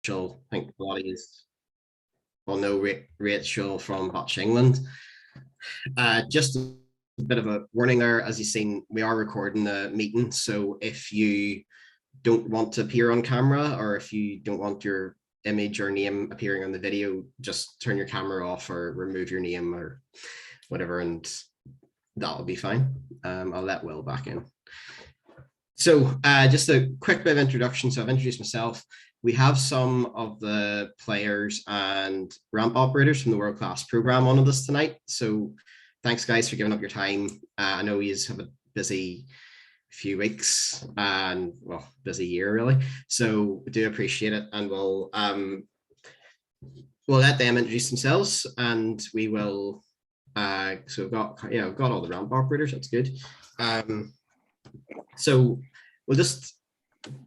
Rachel. I think a lot of you will know Rachel from Botch England. Just a bit of a warning there, as you've seen, we are recording the meeting. So if you don't want to appear on camera, or if you don't want your image or name appearing on the video, just turn your camera off or remove your name or whatever, and that'll be fine. I'll let Will back in. So just a quick bit of introduction. So I've introduced myself. We have some of the players and ramp operators from the World Class program on with us tonight. So thanks, guys, for giving up your time. I know you have a busy few weeks and, well, busy year, really. So we do appreciate it. And we'll let them introduce themselves, and we will. So we've got all the ramp operators. That's good. So we'll just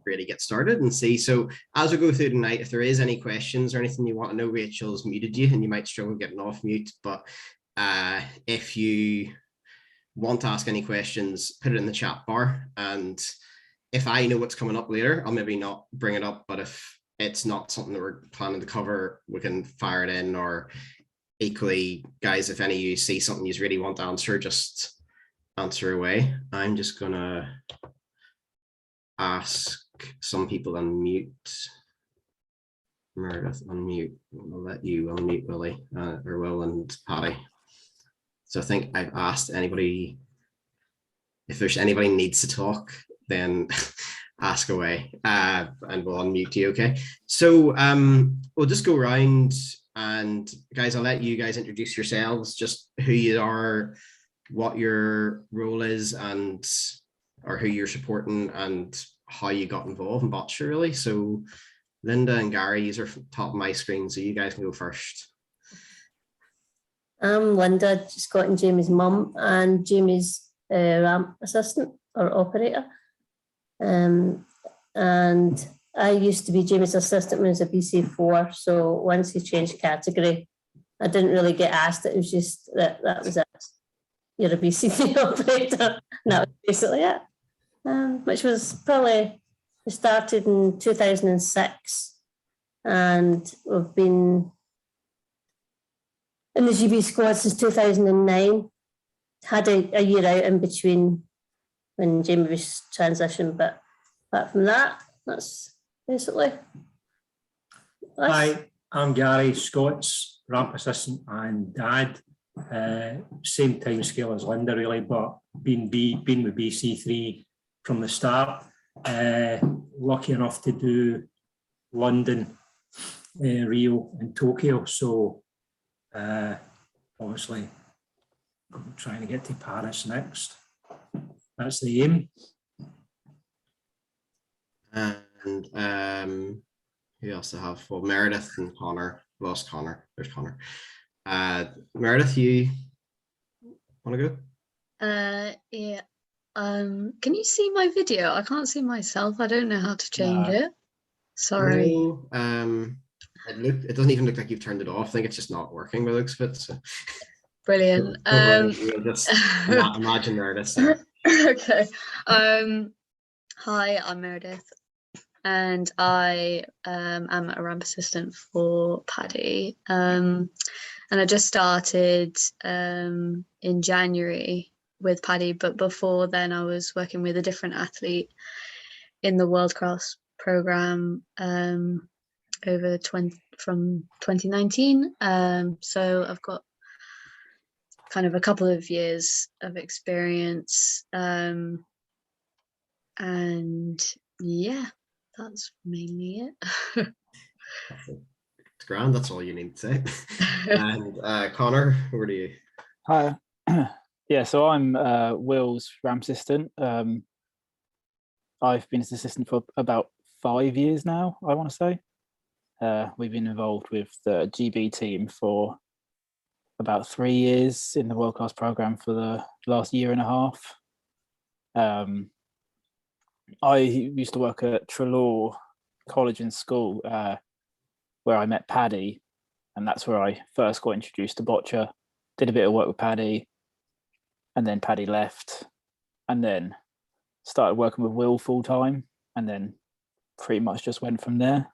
really get started and see. So as we go through tonight, if there is any questions or anything you want to know, Rachel's muted you and you might struggle getting off mute, but if you want to ask any questions, put it in the chat bar, and if I know what's coming up later, I'll maybe not bring it up, but if it's not something that we're planning to cover, we can fire it in. Or equally, guys, if any of you see something you really want to answer, just answer away. I'm just gonna ask some people to unmute. Meredith, unmute. I'll let you unmute, Willie, or Will and Paddy. So I think I've asked anybody, if there's anybody needs to talk, then ask away, and we'll unmute you, okay? So we'll just go around, and guys, I'll let you guys introduce yourselves, just who you are, what your role is, and or who you're supporting, and how you got involved in Botcha, really. So Linda and Gary, these are top of my screen, so you guys can go first. I'm Linda, just got in Jamie's mum and Jamie's ramp assistant or operator. And I used to be Jamie's assistant when he was a BC4. So once he changed category, I didn't really get asked. It was just that was it. You're a BC3 operator. And that was basically it. Which was probably, we started in 2006. And we've been in the GB squad since 2009. Had a year out in between when Jamie was transitioned, but apart from that, that's basically. Hi, I'm Gary, Scott's ramp assistant and dad. Same time scale as Linda, really, but been with BC3 from the start. Lucky enough to do London, Rio, and Tokyo. So obviously, I'm trying to get to Paris next. That's the aim. And who else to have? Well, Meredith and Connor. Lost Connor. There's Connor. Meredith, you want to go? Yeah. Can you see my video? I can't see myself. I don't know how to change it. Sorry. No, it doesn't even look like you've turned it off. I think it's just not working by the looks of it. So. Brilliant. We'll just imagine Meredith there. Okay. Hi, I'm Meredith, and I am a ramp assistant for Paddy. And I just started in January with Paddy, but before then I was working with a different athlete in the World Class program from 2019. So I've got kind of a couple of years of experience, and yeah, that's mainly it. It's grand, that's all you need to say. And Connor, over to you. Hi. Yeah, so I'm Will's ramp assistant. I've been his assistant for about 5 years now, I want to say. We've been involved with the GB team for about 3 years, in the World Class program for the last year and a half. I used to work at Trelaw College and School, where I met Paddy, and that's where I first got introduced to Botcha. Did a bit of work with Paddy, and then Paddy left, and then started working with Will full time, and then pretty much just went from there.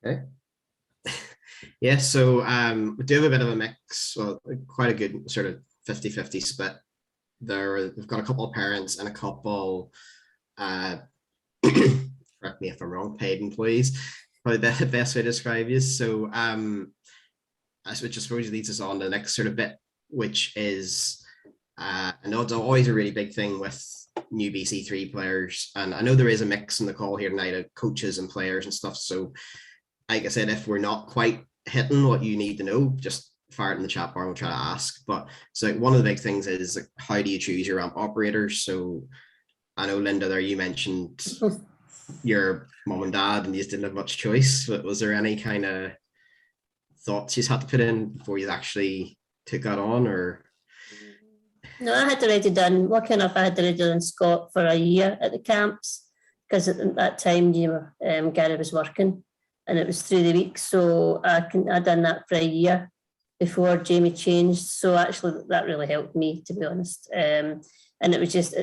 Okay. Yeah, so we do have a bit of a mix, well, quite a good sort of 50-50 split. We've got a couple of parents and a couple, correct me if I'm wrong, paid employees, probably the best way to describe you. So I suppose leads us on to the next sort of bit, which is, I know it's always a really big thing with new BC3 players, and I know there is a mix in the call here tonight of coaches and players and stuff. So like I said, if we're not quite hitting what you need to know, just fire it in the chat bar and we'll try to ask. But so like, one of the big things is like, how do you choose your ramp operators? So I know, Linda, there you mentioned your mom and dad and you just didn't have much choice, but was there any kind of thoughts you had to put in before you actually took that on? Or No, I had already done, working up, I had already done Scott for a year at the camps, because at that time, Gary was working and it was through the week. So I'd done that for a year before Jamie changed. So actually that really helped me, to be honest. And it was just,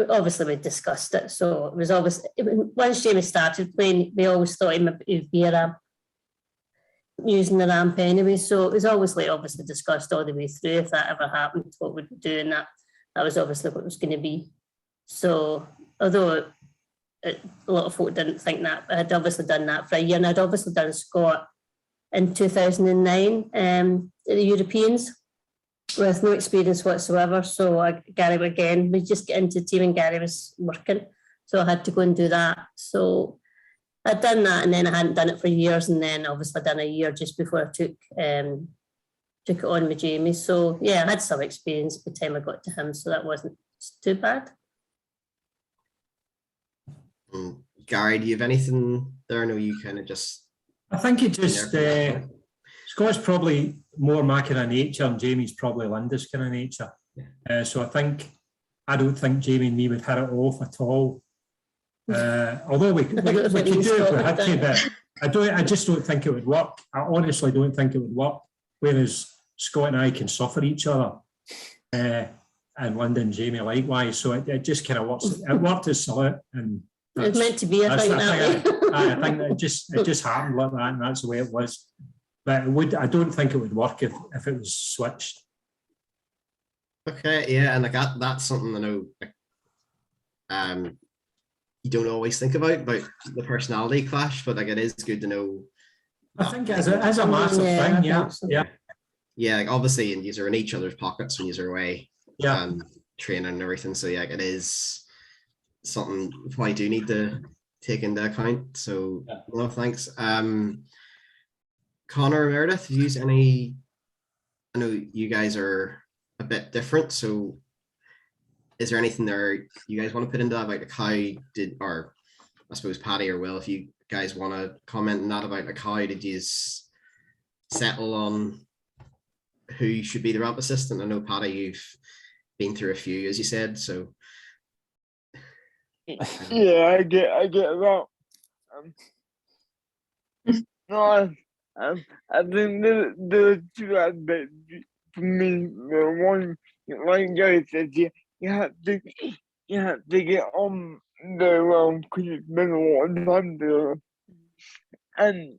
obviously we discussed it. So it was obviously, once Jamie started playing, we always thought he'd be a ramp, using the ramp anyway. So it was obviously discussed all the way through. If that ever happened, what we'd do, and that was obviously what it was going to be. So although a lot of folk didn't think that, but I'd obviously done that for a year, and I'd obviously done Scott in 2009 at the Europeans with no experience whatsoever. So Gary, again, we just get into the team and Gary was working, so I had to go and do that. So I'd done that, and then I hadn't done it for years, and then obviously I'd done a year just before I took it on with Jamie. So yeah, I had some experience by the time I got to him, so that wasn't too bad. Gary, do you have anything there? I know you kind of just. I think it just Scott's probably more my kind of nature, and Jamie's probably Linda's kind of nature. Yeah. So I don't think Jamie and me would hit it off at all. Although we could do it if we had to, but I just don't think it would work. I honestly don't think it would work. Whereas Scott and I can suffer each other, and Linda and Jamie likewise. So it just kind of works. It worked as salute, and it's meant to be. I think that it just happened like that, and that's the way it was. But I don't think it would work if it was switched. Okay, yeah, and like that's something I know. You don't always think about the personality clash, but like it is good to know. I think as a massive thing, yeah, so. Yeah. Like obviously, and you're in each other's pockets when you're away, training and everything. So yeah, it is something you probably do need to take into account. So no, thanks. Connor, Meredith, do you use any? I know you guys are a bit different, so. Is there anything there you guys want to put into that about like how did, or I suppose Paddy or Will, if you guys want to comment on that about like how did you settle on who should be the ramp assistant? I know Paddy, you've been through a few, as you said, so. Yeah, I get that. No, I think the two aspects for me. The one, like Gary said, you have to get on the because it's been a long time there, and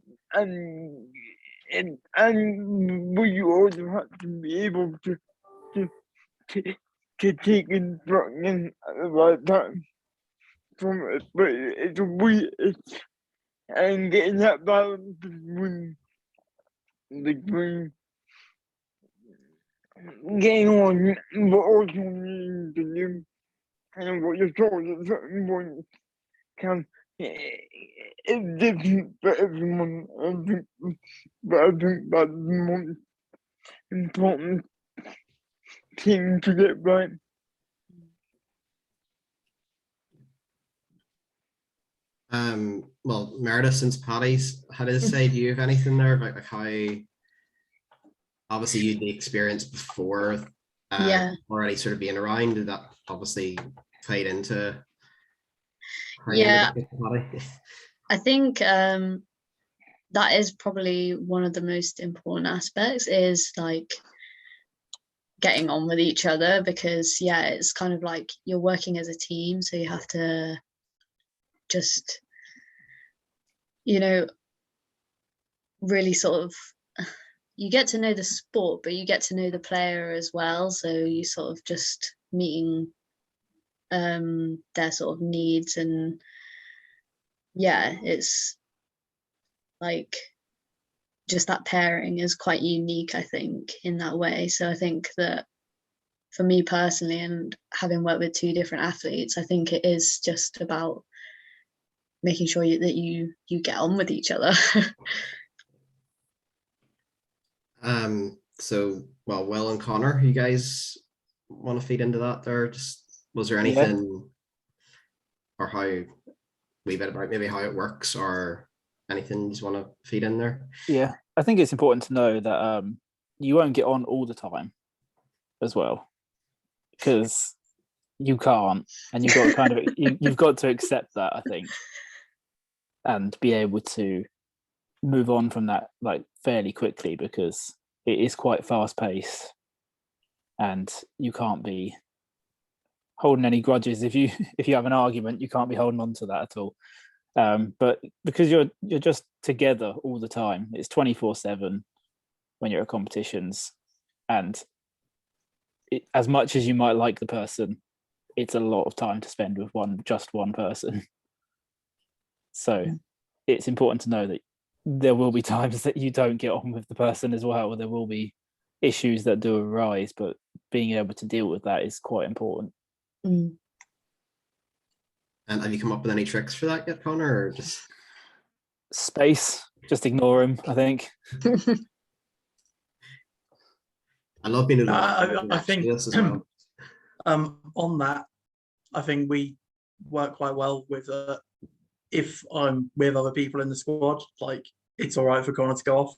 we also have to be able to take instruction at the right time from it. But it's and getting that balance between getting on, but also needing to do kind of what you're told at certain points it's different for everyone. I think that's the most important thing to get right. Well, Meredith, since Paddy's had his say, do you have anything there about like how obviously you had the experience before already sort of being around, did that obviously played into I think that is probably one of the most important aspects, is like getting on with each other, because it's kind of like you're working as a team, so you have to just really sort of, you get to know the sport, but you get to know the player as well. So you sort of just meeting their sort of needs, and yeah, it's like just that pairing is quite unique, I think, in that way. So I think that for me personally, and having worked with two different athletes, I think it is just about making sure that you get on with each other. So well, Will and Connor, you guys want to feed into that there? Just was there Yeah. anything or how we bit about maybe how it works or anything you just want to feed in there? Yeah, I think it's important to know that you won't get on all the time as well, because you can't, and you've got to kind of you've got to accept that, I think, and be able to move on from that like fairly quickly, because it is quite fast paced, and you can't be holding any grudges. If you have an argument, you can't be holding on to that at all. But because you're just together all the time, it's 24/7 when you're at competitions, and as much as you might like the person, it's a lot of time to spend with just one person. So it's important to know that there will be times that you don't get on with the person as well, or there will be issues that do arise, but being able to deal with that is quite important. And have you come up with any tricks for that yet, Connor, or just space? Just ignore him, I think. I love being able to I think this as well. On that, I think we work quite well with if I'm with other people in the squad, like it's all right for Connor to go off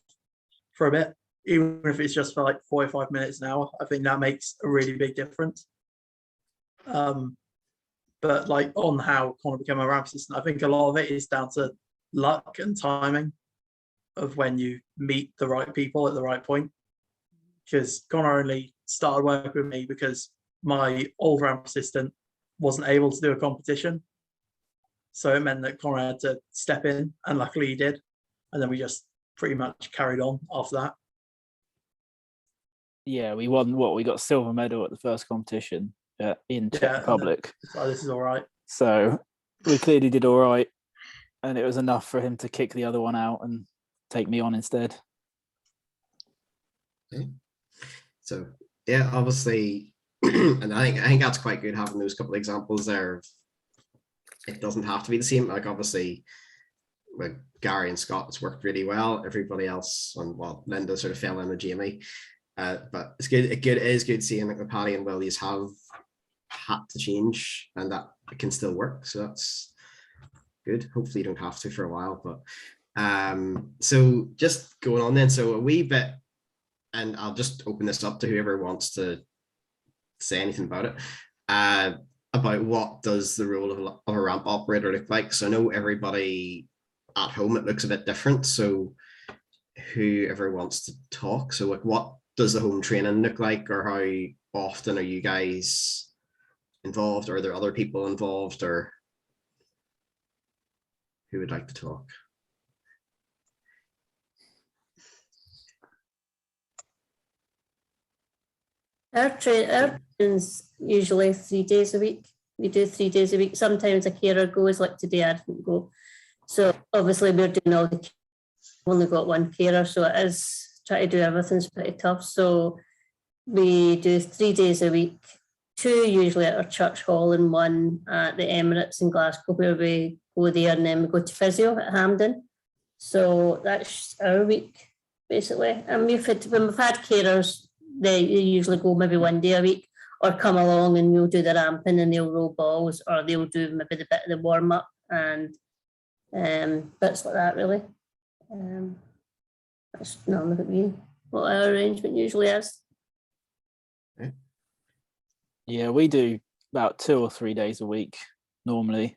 for a bit, even if it's just for like 45 minutes an hour. I think that makes a really big difference. But like on how Connor became a ramp assistant, I think a lot of it is down to luck and timing of when you meet the right people at the right point. Because Connor only started working with me because my old ramp assistant wasn't able to do a competition. So it meant that Connor had to step in, and luckily he did. And then we just pretty much carried on after that. Yeah, we won we got silver medal at the first competition in Czech Republic. So this is all right. So we clearly did all right, and it was enough for him to kick the other one out and take me on instead. Okay. So yeah, obviously, and I think that's quite good having those couple of examples there. It doesn't have to be the same. Like obviously, like Gary and Scott, it's worked really well. Everybody else, and well, Linda sort of fell in with Jamie. But it's good. It is good seeing like the Paddy and Willies have had to change, and that it can still work. So that's good. Hopefully, you don't have to for a while. But so just going on then. So a wee bit, and I'll just open this up to whoever wants to say anything about it. About what does the role of a ramp operator look like? So I know everybody at home, it looks a bit different. So whoever wants to talk. So like, what does the home training look like, or how often are you guys involved? Or are there other people involved, or who would like to talk? Our training's usually 3 days a week. We do 3 days a week. Sometimes a carer goes, like today I didn't go. So obviously we're doing all the, we've only got one carer, so it is, trying to do everything's pretty tough. So we do 3 days a week, 2 usually at our church hall and 1 at the Emirates in Glasgow, where we go there and then we go to physio at Hampden. So that's our week basically. And when we've had carers, they usually go maybe 1 day a week, or come along and we'll do the ramping and they'll roll balls, or they'll do maybe the bit of the warm up and bits like that really. That's normally what our arrangement usually is. Yeah, we do about 2 or 3 days a week normally,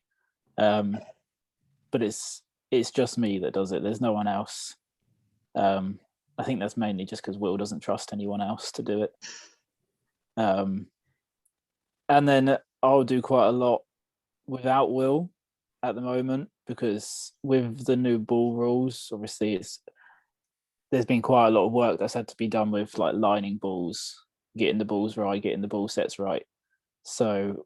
but it's just me that does it. There's no one else. I think that's mainly just because Will doesn't trust anyone else to do it. And then I'll do quite a lot without Will at the moment, because with the new ball rules, obviously there's been quite a lot of work that's had to be done with like lining balls, getting the balls right, getting the ball sets right. So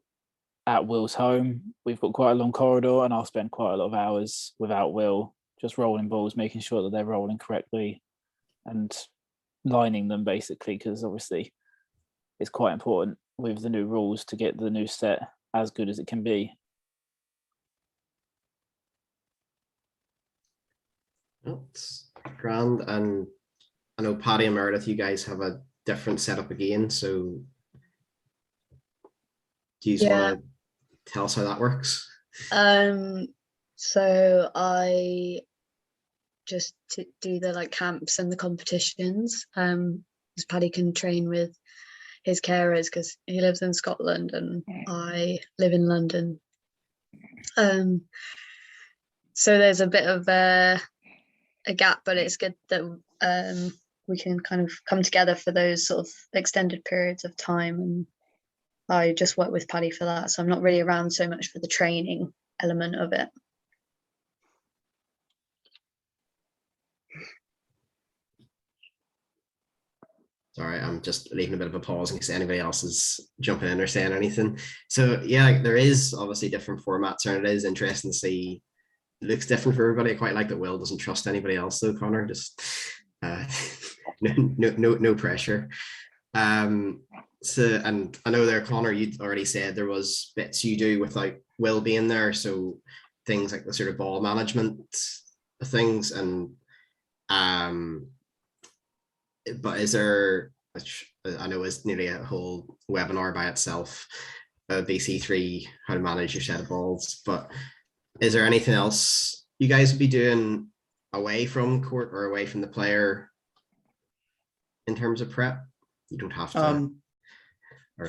at Will's home, we've got quite a long corridor, and I'll spend quite a lot of hours without Will, just rolling balls, making sure that they're rolling correctly and lining them basically, because obviously it's quite important with the new rules to get the new set as good as it can be. That's grand. And I know Paddy and Meredith, you guys have a different setup again. So do you want to tell us how that works? So I just do the like camps and the competitions. Because Paddy can train with his carers because he lives in Scotland and I live in London. So there's a bit of a gap, but it's good that we can kind of come together for those sort of extended periods of time. And I just work with Paddy for that, so I'm not really around so much for the training element of it. Sorry, I'm just leaving a bit of a pause in case anybody else is jumping in or saying anything. So yeah, there is obviously different formats, and it is interesting to see. It looks different for everybody. I quite like that Will doesn't trust anybody else though, Connor. Just no pressure. So, and I know there, Connor, you'd already said there was bits you do without Will being there. So things like the sort of ball management things, and but is there, which I know is nearly a whole webinar by itself, BC3, how to manage your set of balls, but is there anything else you guys would be doing away from court or away from the player in terms of prep? You don't have to.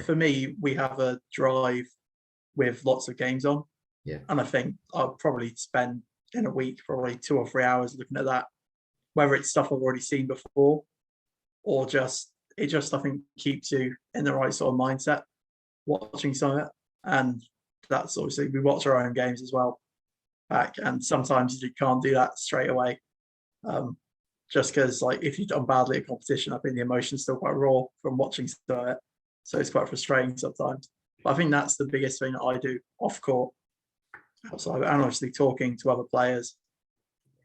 For me, we have a drive with lots of games on. Yeah. And I think I'll probably spend in a week probably 2 or 3 hours looking at that, whether it's stuff I've already seen before or just I think keeps you in the right sort of mindset watching some of it. And that's obviously, we watch our own games as well back, and sometimes you can't do that straight away. Just because like if you've done badly at competition, I think the emotion's still quite raw from watching some of it. So it's quite frustrating sometimes. But I think that's the biggest thing that I do off court. So I'm obviously talking to other players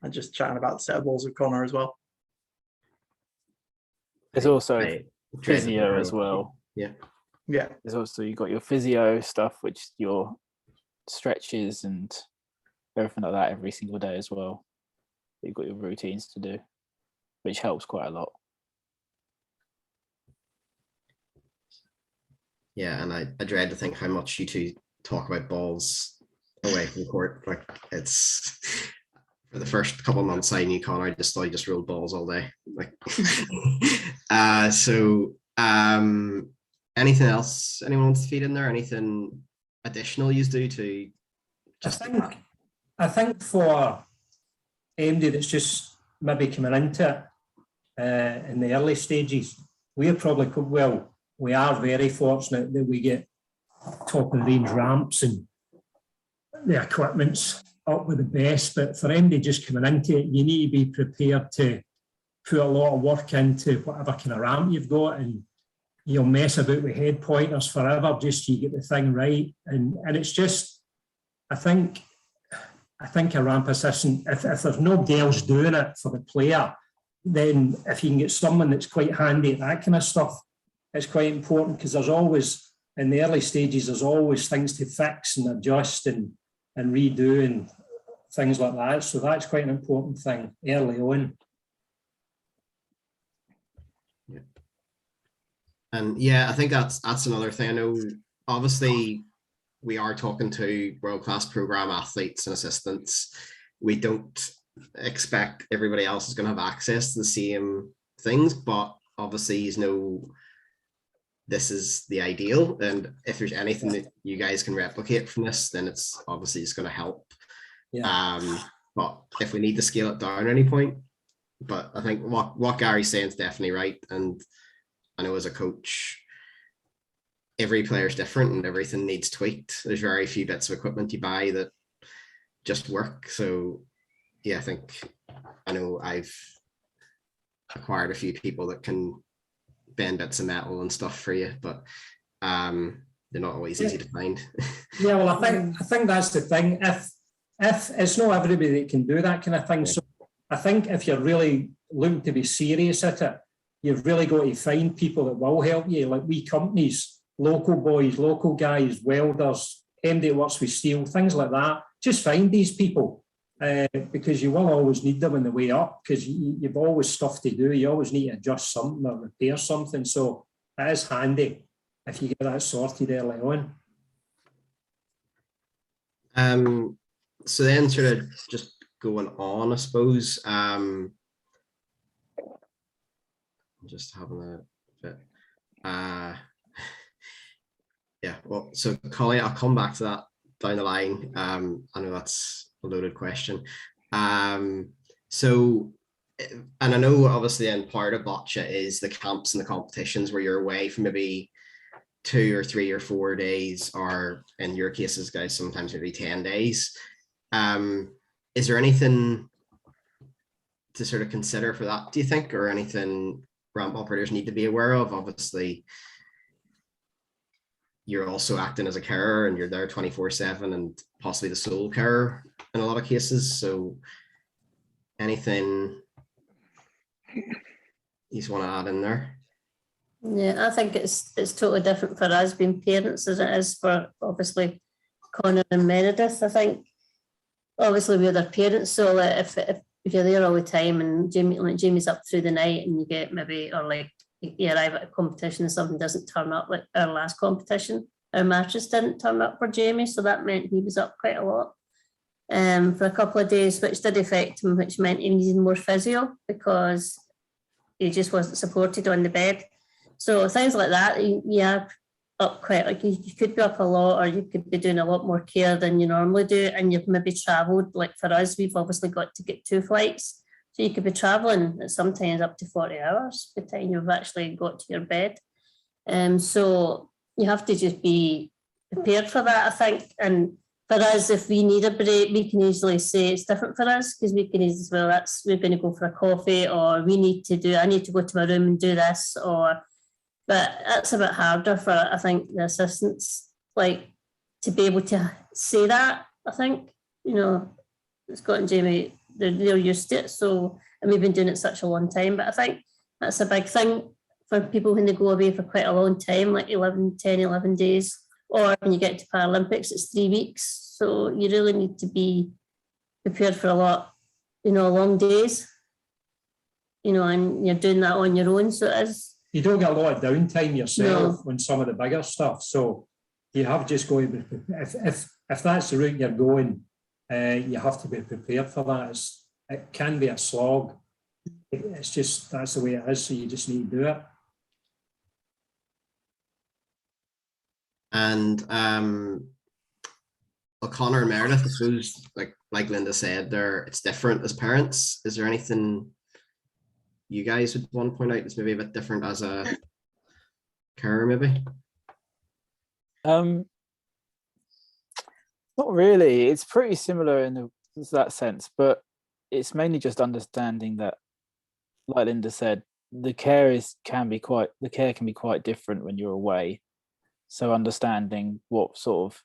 and just chatting about the set of balls with Connor as well. There's also physio as well. Yeah. There's also, you got your physio stuff, which your stretches and everything like that every single day as well. You've got your routines to do, which helps quite a lot. Yeah, and I dread to think how much you two talk about balls away from court. Like, it's for the first couple of months I knew Connor, I just thought he just rolled balls all day. Like, anything else anyone wants to feed in there? Anything additional you do to just? I think for anybody that's just maybe coming into it in the early stages, we are very fortunate that we get top of the range ramps and the equipment's up with the best. But for anybody just coming into it, you need to be prepared to put a lot of work into whatever kind of ramp you've got, and you'll mess about with head pointers forever just so you get the thing right. And it's just, I think a ramp assistant, if there's nobody else doing it for the player, then if you can get someone that's quite handy at that kind of stuff, it's quite important, because there's always, in the early stages, there's always things to fix and adjust and redo and things like that. So that's quite an important thing early on. Yeah. And yeah, I think that's another thing. I know obviously we are talking to world-class program athletes and assistants. We don't expect everybody else is going to have access to the same things, but obviously, you know, this is the ideal. And if there's anything that you guys can replicate from this, then it's obviously just going to help. Yeah. But if we need to scale it down at any point, but I think what Gary's saying is definitely right. And I know as a coach, every player is different and everything needs tweaked. There's very few bits of equipment you buy that just work. So yeah, I know I've acquired a few people that can bend bits of metal and stuff for you, but they're not always easy to find. Yeah, well, I think that's the thing. If it's not everybody that can do that kind of thing, so I think if you're really looking to be serious at it, you've really got to find people that will help you, like wee companies, local boys, local guys, welders, MD that works with steel, things like that. Just find these people because you will always need them on the way up, because you've always stuff to do. You always need to adjust something or repair something. So it is handy if you get that sorted early on. So then sort of just going on, I suppose, just having a bit, yeah, well, so Colin, I'll come back to that down the line. I know that's a loaded question. So, and I know obviously in part of boccia is the camps and the competitions where you're away for maybe 2 or 3 or 4 days, or in your cases, guys, sometimes maybe 10 days. Is there anything to sort of consider for that, do you think, or anything ramp operators need to be aware of? Obviously, you're also acting as a carer and you're there 24/7 and possibly the sole carer in a lot of cases. So anything you just want to add in there? Yeah, I think it's totally different for us being parents as it is for obviously Connor and Meredith. I think obviously we're their parents, so like if you're there all the time and Jamie's up through the night and you get maybe, or like you arrive at a competition and something doesn't turn up, like our last competition, our mattress didn't turn up for Jamie, so that meant he was up quite a lot for a couple of days, which did affect him, which meant he needed more physio because he just wasn't supported on the bed. So things like that, yeah, up quite, like you could be up a lot, or you could be doing a lot more care than you normally do, and you've maybe travelled, like for us, we've obviously got to get 2 flights, so you could be travelling sometimes up to 40 hours by the time you've actually got to your bed. So you have to just be prepared for that, I think. And for us, if we need a break, we can easily say it's different for us, because we can easily, well, we're going to go for a coffee, or I need to go to my room and do this, but that's a bit harder for, I think, the assistants, like, to be able to say that. I think, Scott and Jamie, they're used to it. So, and we've been doing it such a long time, but I think that's a big thing for people when they go away for quite a long time, like 11 days, or when you get to Paralympics, it's 3 weeks. So you really need to be prepared for a lot, long days, and you're doing that on your own. So it is. You don't get a lot of downtime yourself on some of the bigger stuff. So you have just got to be, if that's the route you're going, you have to be prepared for that. It can be a slog. It's just, that's the way it is. So you just need to do it. And O'Connor and Meredith, I suppose, like Linda said, it's different as parents. Is there anything you guys would want to point out that's maybe a bit different as a carer, maybe? Not really. It's pretty similar in that sense, but it's mainly just understanding that, like Linda said, the care can be quite different when you're away. So understanding what sort of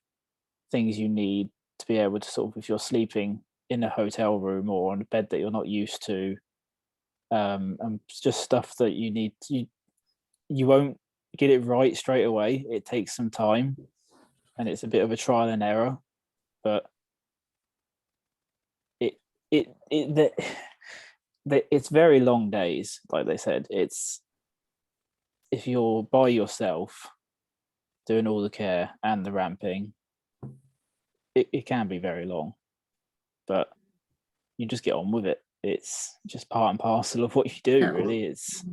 things you need to be able to sort of, if you're sleeping in a hotel room or on a bed that you're not used to, and just stuff that you need to, you won't get it right straight away. It takes some time and it's a bit of a trial and error, but it's very long days. Like they said, it's, if you're by yourself doing all the care and the ramping, it can be very long, but you just get on with it. It's just part and parcel of what you do, really. It's,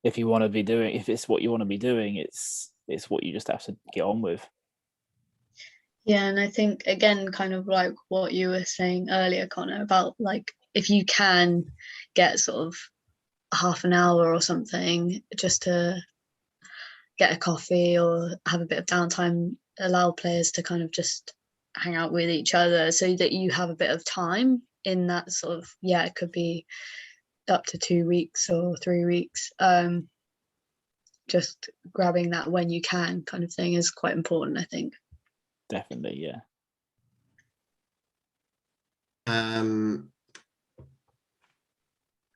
if you want to be doing, if it's what you want to be doing, it's what you just have to get on with. Yeah, and I think, again, kind of like what you were saying earlier, Connor, about like if you can get sort of half an hour or something just to get a coffee or have a bit of downtime, allow players to kind of just hang out with each other so that you have a bit of time in that sort of, it could be up to 2 weeks or 3 weeks. Just grabbing that when you can kind of thing is quite important, I think. Definitely, yeah. And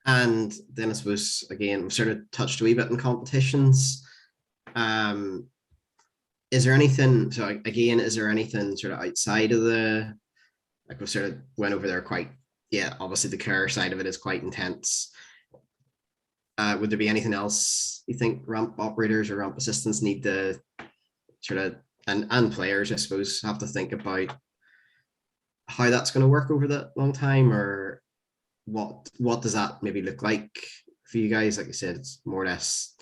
then I suppose, again, we've sort of touched a wee bit in competitions. Is there anything, so again, is there anything sort of outside of the, like we sort of went over there quite, yeah, obviously the care side of it is quite intense. Would there be anything else you think ramp operators or ramp assistants need to sort of, and players, I suppose, have to think about how that's going to work over that long time, or what does that maybe look like for you guys? Like I said, it's more or less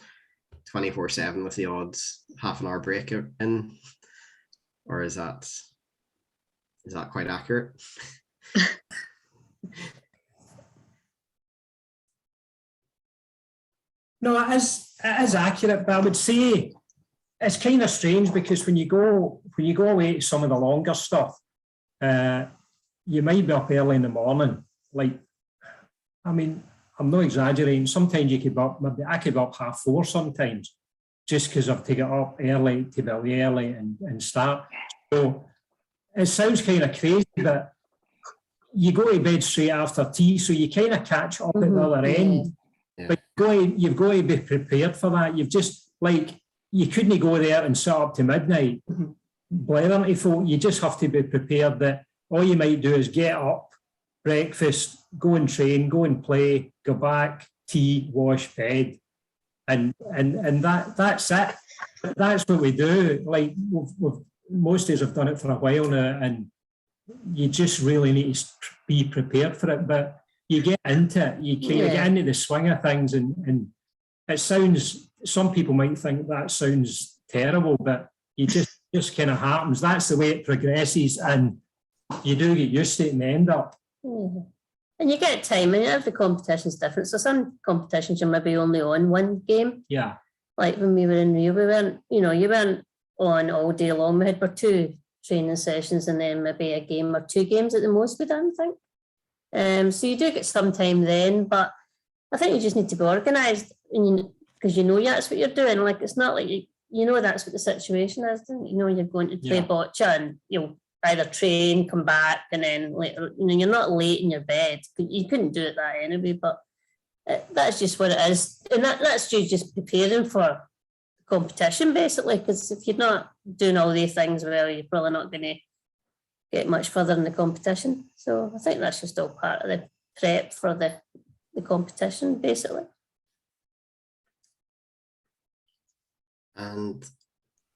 24/7 with the odd half an hour break in, or is that quite accurate? No, it is accurate, but I would say it's kind of strange because when you go away to some of the longer stuff, you might be up early in the morning. Like, I mean, I'm not exaggerating. Sometimes you could be up, maybe I could be up 4:30 sometimes, just because I've to get up early, to be early and start. So it sounds kind of crazy, but you go to bed straight after tea, so you kind of catch up at the other end. Yeah. But you've got to be prepared for that. You've just, like, you couldn't go there and sit up to midnight blaring to folk. You just have to be prepared that all you might do is get up, breakfast, go and train, go and play, go back, tea, wash, bed. And that's it. That's what we do. Like, most of us have done it for a while now, and you just really need to be prepared for it. But you get into it, you get into the swing of things, and it sounds, some people might think that sounds terrible, but you just kind of happens. That's the way it progresses, and you do get used to it and end up. And you get time, and every competition's different. So some competitions you're maybe only on one game. Yeah. Like when we were in Rio, we weren't, you weren't on all day long. We had 2 training sessions and then maybe a game or 2 games at the most we done, I think. So you do get some time then, but I think you just need to be organised, because that's what you're doing. Like, it's not like that's what the situation is. You're going to play bocce and you'll either train, come back, and then later, you're not late in your bed. You couldn't do it that anyway, but that's just what it is. And that's you just preparing for competition, basically, because if you're not doing all these things well, you're probably not going to get much further in the competition. So I think that's just all part of the prep for the competition, basically. And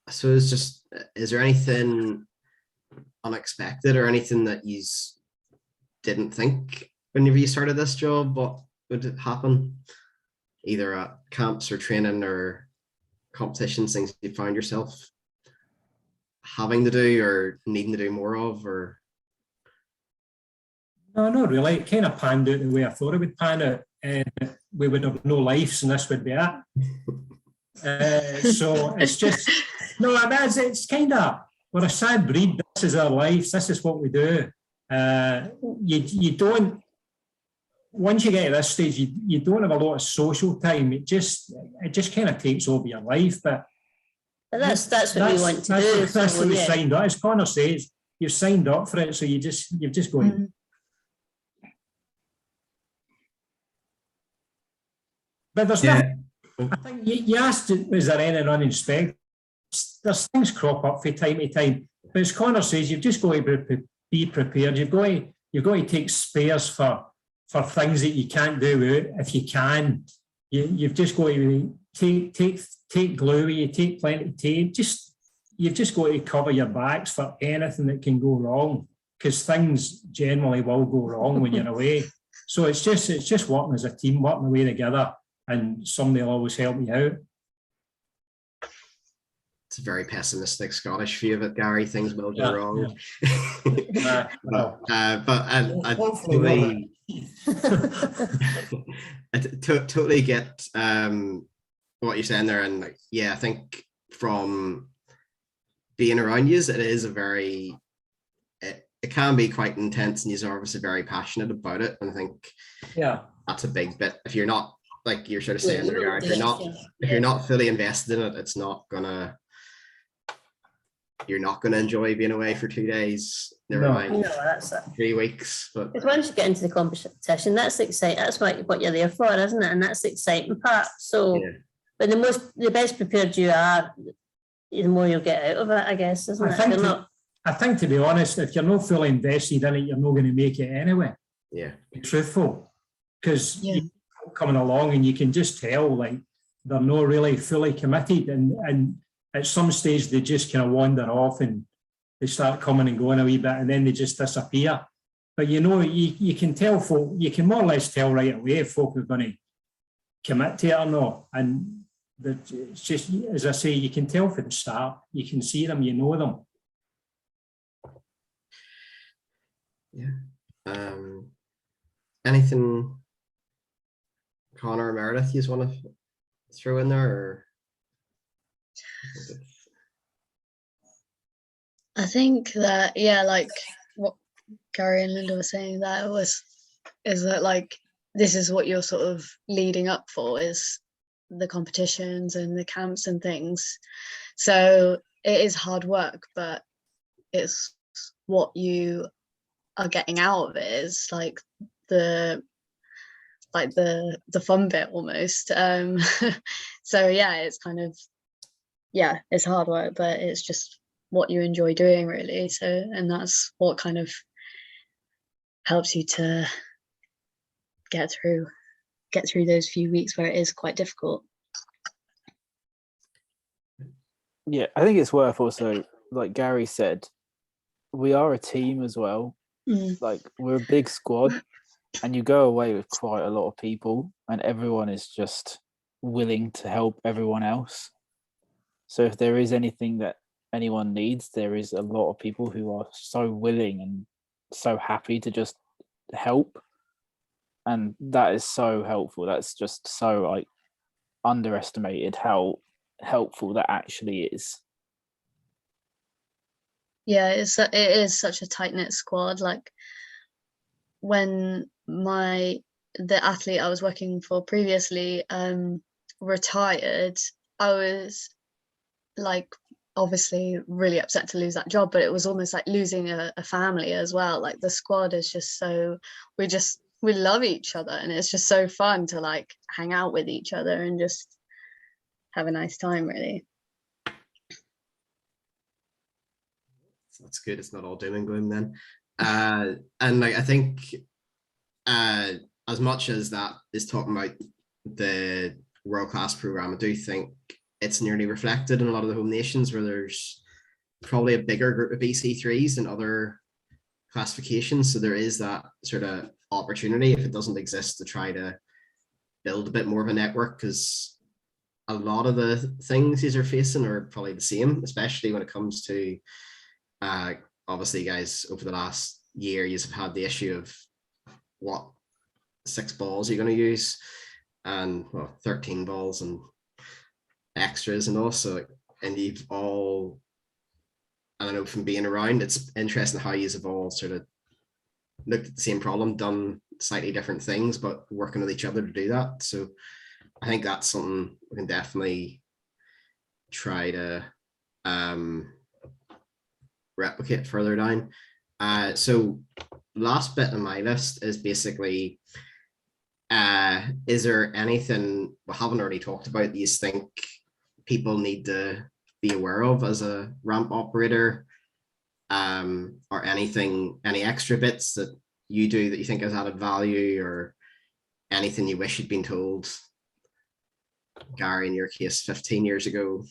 I suppose, just, is there anything unexpected or anything that you didn't think whenever you started this job what would happen, either at camps or training or competitions, things you found yourself having to do or needing to do more of? Or no, not really. It kind of panned out the way I thought it would pan out. We would have no lives, and this would be it. So it's just, no, it's kind of, we're a sad breed. This is our lives. This is what we do. You don't, once you get to this stage, you don't have a lot of social time. It just kind of takes over your life. But that's what we want to do. That's what we signed up. As Connor says, you've signed up for it, so you've just got to. But there's nothing. I think you asked, is there anything unexpected? There's things crop up from time to time. But as Connor says, you've just got to be prepared. You've got to take spares for things that you can't do. If you can, you've just got to take glue. You take plenty of tape. You've just got to cover your backs for anything that can go wrong, because things generally will go wrong when you're away. So it's just working as a team, working away together, and somebody will always help you out. It's a very pessimistic Scottish view of it, Gary. Things will go wrong. Yeah. But I totally, I totally get what you're saying there, and I think from being around you, it is a very, it can be quite intense, and you're obviously very passionate about it. And I think that's a big bit. If you're not, like you're sort of saying there, Gary, if Yeah. you're not fully invested in it, it's not gonna, you're not gonna enjoy being away for 2 days. Never No. mind No, that's it. 3 weeks. But Because once you get into the competition, that's exciting. That's what you're there for, isn't it? And that's the exciting part. So, yeah, but the best prepared you are, the more you'll get out of it, I guess, isn't I it? think You're not, I think, to be honest, if you're not fully invested in it, you're not going to make it anyway. yeah, Be truthful, because Yeah. you're coming along and you can just tell like they're not really fully committed, and at some stage they just kind of wander off and they start coming and going a wee bit, and then they just disappear. But you know, you can tell folk, you can more or less tell right away if folk are going to commit to it or not. And it's just, as I say, you can tell from the start. You can see them, you know them. Anything, Connor or Meredith, you just want to throw in there? Or? I think that, yeah, like what Gary and Linda were saying, is that like this is what you're sort of leading up for, is the competitions and the camps and things. So it is hard work, but it's what you are getting out of it is like the fun bit almost. So yeah, it's kind of, yeah, it's hard work, but it's just what you enjoy doing, really. So, and that's what kind of helps you to get through those few weeks where it is quite difficult. Yeah, I think it's worth also, like Gary said, we are a team as well. Like, we're a big squad, and you go away with quite a lot of people, and everyone is just willing to help everyone else. So if there is anything that anyone needs, there is a lot of people who are so willing and so happy to just help, and that is so helpful. That's just so like underestimated how helpful that actually is. Yeah, it is such a tight-knit squad. Like when the athlete I was working for previously retired, I was like obviously really upset to lose that job, but it was almost like losing a family as well. Like the squad is just so, we love each other, and it's just so fun to like hang out with each other and just have a nice time, really. That's good. It's not all doom and gloom then. And like I think as much as that is talking about the world class program, I do think it's nearly reflected in a lot of the home nations where there's probably a bigger group of BC3s than other classifications. So there is that sort of opportunity, if it doesn't exist, to try to build a bit more of a network, because a lot of the things these are facing are probably the same, especially when it comes to obviously, guys, over the last year, you've had the issue of what 6 balls you're going to use, and well, 13 balls and extras, and also, and you've all, I don't know, from being around, it's interesting how you've all sort of looked at the same problem, done slightly different things, but working with each other to do that. So I think that's something we can definitely try to replicate further down. So last bit on my list is basically, is there anything we haven't already talked about that you think people need to be aware of as a ramp operator, or any extra bits that you do that you think has added value, or anything you wish you'd been told, Gary in your case 15 years ago,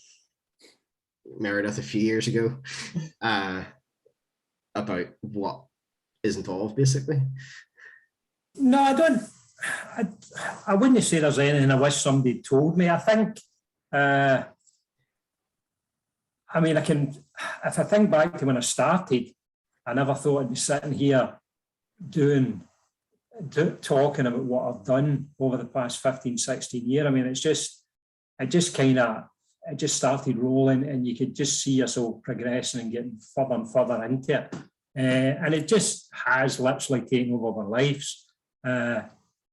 Meredith a few years ago, about what is involved, basically? No, I don't. I wouldn't say there's anything I wish somebody told me. I think, I mean, if I think back to when I started, I never thought I'd be sitting here talking about what I've done over the past 15, 16 years. I mean, it just started rolling, and you could just see yourself progressing and getting further and further into it. And it just has literally taken over our lives.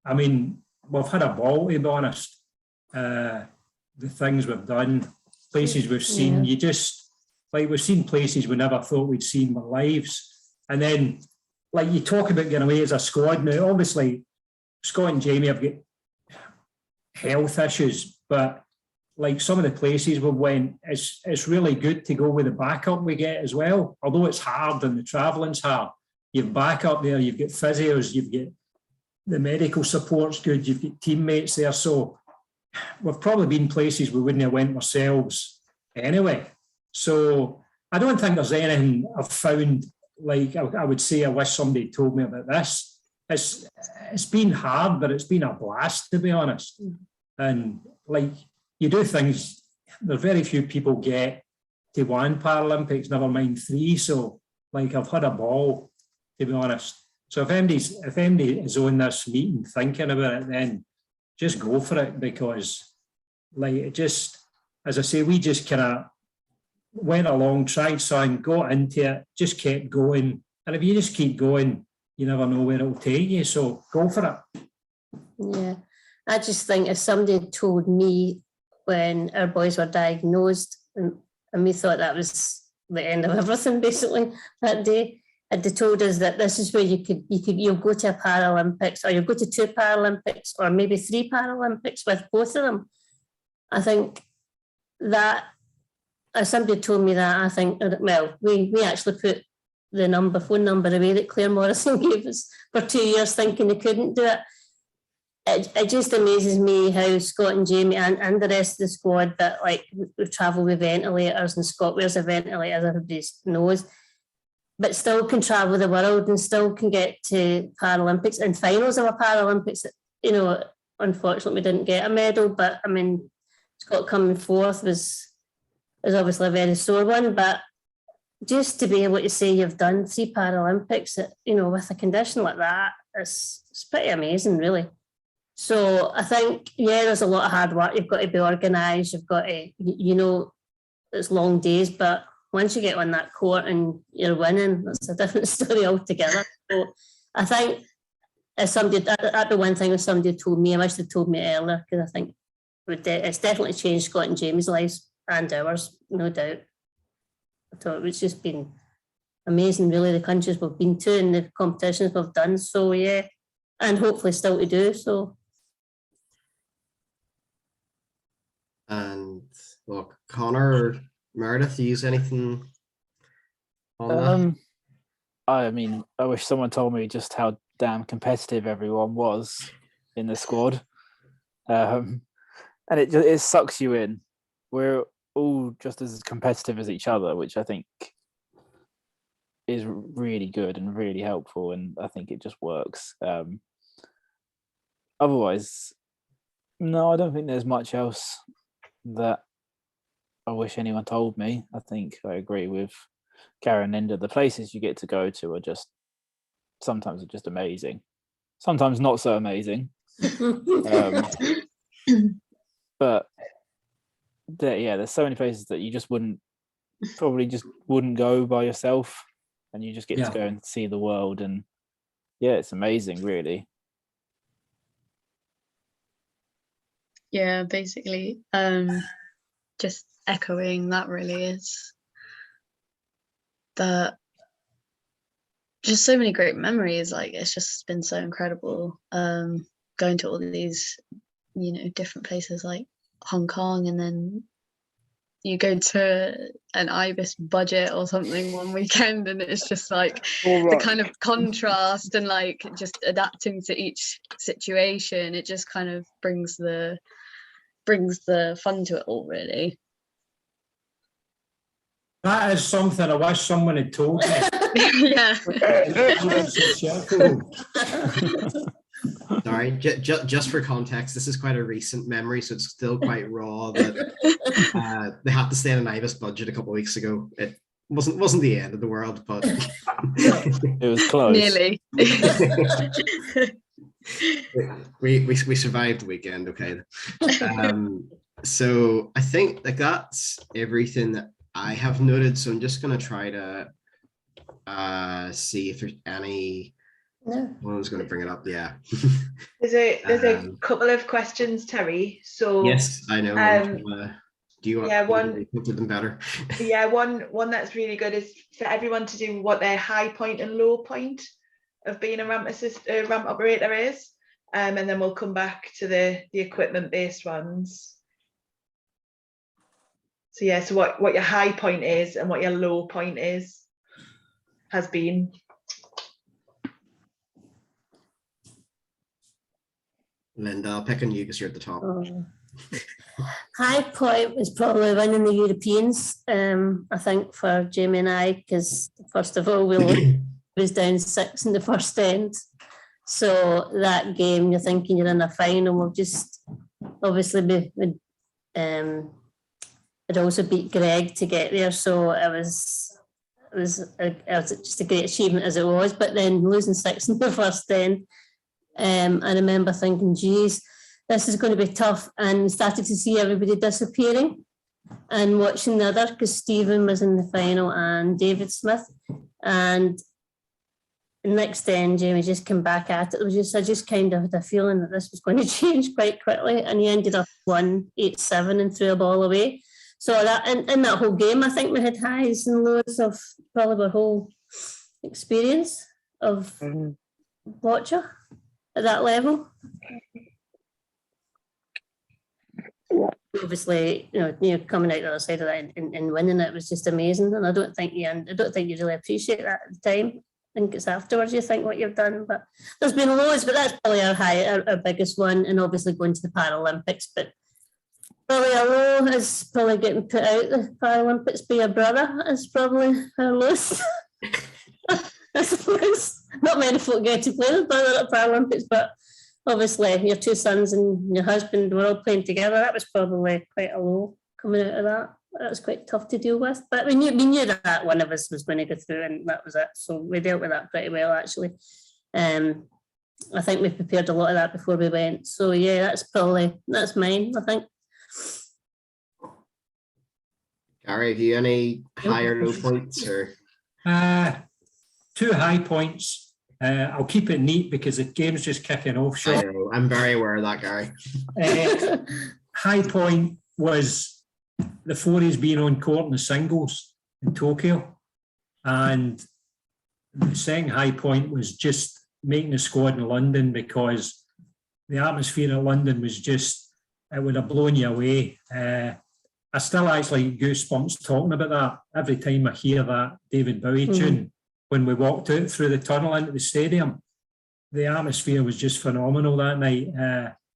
I mean, we've had a ball, to be honest. The things we've done, places we've seen, you just, like, we've seen places we never thought we'd seen in our lives. And then, like, you talk about getting away as a squad. Now, obviously, Scott and Jamie have got health issues, but like some of the places we went, it's really good to go with the backup we get as well. Although it's hard and the travelling's hard, you've backup there, you've got physios, you've got the medical support's good, you've got teammates there. So we've probably been places we wouldn't have went ourselves anyway. So I don't think there's anything I've found, like I would say I wish somebody told me about this. It's been hard, but it's been a blast, to be honest. And like, you do things, there's very few people get to one Paralympics, never mind 3. So like, I've had a ball, to be honest. So if anybody is on this meeting thinking about it, then just go for it, because like, it just, as I say, we just kind of went along, tried something, got into it, just kept going. And if you just keep going, you never know where it'll take you. So go for it. Yeah, I just think if somebody had told me when our boys were diagnosed and we thought that was the end of everything basically that day, and they told us that this is where you'll go to a Paralympics, or you'll go to 2 Paralympics, or maybe 3 Paralympics with both of them. I think that, if somebody told me that, I think, well, we actually put the phone number away that Claire Morrison gave us for 2 years, thinking they couldn't do it. It just amazes me how Scott and Jamie and the rest of the squad that, like, we travel with ventilators, and Scott wears a ventilator, as everybody knows, but still can travel the world and still can get to Paralympics and finals of a Paralympics. You know, unfortunately we didn't get a medal, but I mean, Scott coming fourth was obviously a very sore one, but just to be able to say you've done 3 Paralympics, you know, with a condition like that, it's pretty amazing, really. So I think, yeah, there's a lot of hard work. You've got to be organised. You've got to, you know, it's long days, but once you get on that court and you're winning, that's a different story altogether. So I think that'd be one thing if somebody told me. I wish they'd told me earlier, because I think it's definitely changed Scott and Jamie's lives and ours, no doubt. So it's just been amazing, really, the countries we've been to and the competitions we've done. So yeah, and hopefully still to do so. And look, Connor, Meredith, do you use anything on that? I mean, I wish someone told me just how damn competitive everyone was in the squad, and it sucks you in. We're all just as competitive as each other, which I think is really good and really helpful, and I think it just works. Otherwise, no, I don't think there's much else that I wish anyone told me. I think I agree with Karen Linder. The places you get to go to are just sometimes amazing, sometimes not so amazing. But there's so many places that you just wouldn't go by yourself, and you just get to go and see the world, and yeah, it's amazing, really. Yeah, basically, just echoing that, really, is that just so many great memories. Like, it's just been so incredible, going to all these, you know, different places like Hong Kong, and then you go to an IBIS budget or something one weekend, and it's just like the kind of contrast and like just adapting to each situation. It just kind of brings the fun to it all, really. That is something I wish someone had told me. Yeah. Sorry, just for context, this is quite a recent memory, so it's still quite raw that they had to stay in an IBIS budget a couple of weeks ago. It wasn't the end of the world, but it was close. Nearly. we survived the weekend, okay. So I think like that's everything that I have noted. So I'm just gonna try to see if there's any No. I was going to bring it up. Yeah. There's a Um, couple of questions, Terry. So yes, I know. Do you want yeah, to put them better? yeah, one that's really good is for everyone to do what their high point and low point of being a ramp operator is, and then we'll come back to the equipment based ones. So yeah, so what your high point is and what your low point has been. Linda, I'll pick on you because you're at the top. Oh. High point was probably winning the Europeans, I think, for Jamie and I, because first of all, we was down 6 in the first end. So that game, you're thinking you're in a final. We'll just obviously it also beat Greg to get there. So it was just a great achievement as it was. But then losing 6 in the first end, I remember thinking, geez, this is going to be tough, and started to see everybody disappearing and watching the other, because Stephen was in the final and David Smith, and the next day Jamie just came back at it. It was just, I just kind of had a feeling that this was going to change quite quickly, and he ended up 1-8-7 and threw a ball away. So that in that whole game, I think we had highs and lows of probably our whole experience of boccia at that level. Obviously, coming out the other side of that and winning it was just amazing. And I don't think you really appreciate that at the time. I think it's afterwards you think what you've done. But there's been loads, but that's probably our biggest one. And obviously going to the Paralympics. But probably our low is probably getting put out the Paralympics by your brother is probably our lowest. I suppose not many folk get to play with brother at the Paralympics, but obviously your 2 sons and your husband were all playing together. That was probably quite a low coming out of that. That was quite tough to deal with. But we knew that one of us was going to go through, and that was it. So we dealt with that pretty well, actually. I think we prepared a lot of that before we went. So yeah, that's mine, I think. Gary, have you any high or low points? Or 2 high points. I'll keep it neat because the game's just kicking off short. I'm very aware of that, Gary. High point was the 4s being on court in the singles in Tokyo. And the second high point was just making the squad in London, because the atmosphere in London was just, it would have blown you away. I still actually goosebumps talking about that every time I hear that David Bowie tune. When we walked out through the tunnel into the stadium, the atmosphere was just phenomenal that night.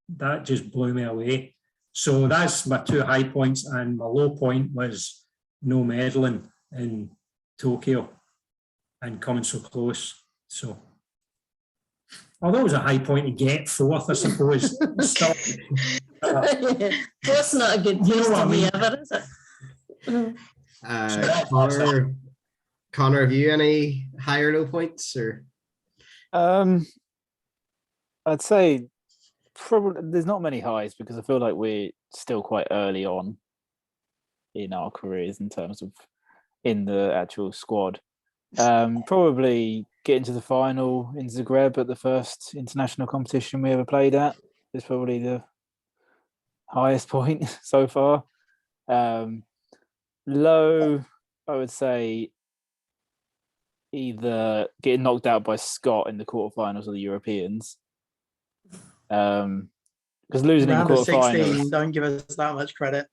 That just blew me away. So that's my 2 high points, and my low point was no medaling in Tokyo and coming so close. So, although it was a high point to get 4th, I suppose. That's not a good place to be ever, is it? Connor, have you any high or low points? Or I'd say probably there's not many highs, because I feel like we're still quite early on in our careers in terms of in the actual squad. Probably getting to the final in Zagreb at the first international competition we ever played at is probably the highest point so far. Low, I would say either getting knocked out by Scott in the quarterfinals of the Europeans, because losing in the quarterfinals. Don't give us that much credit.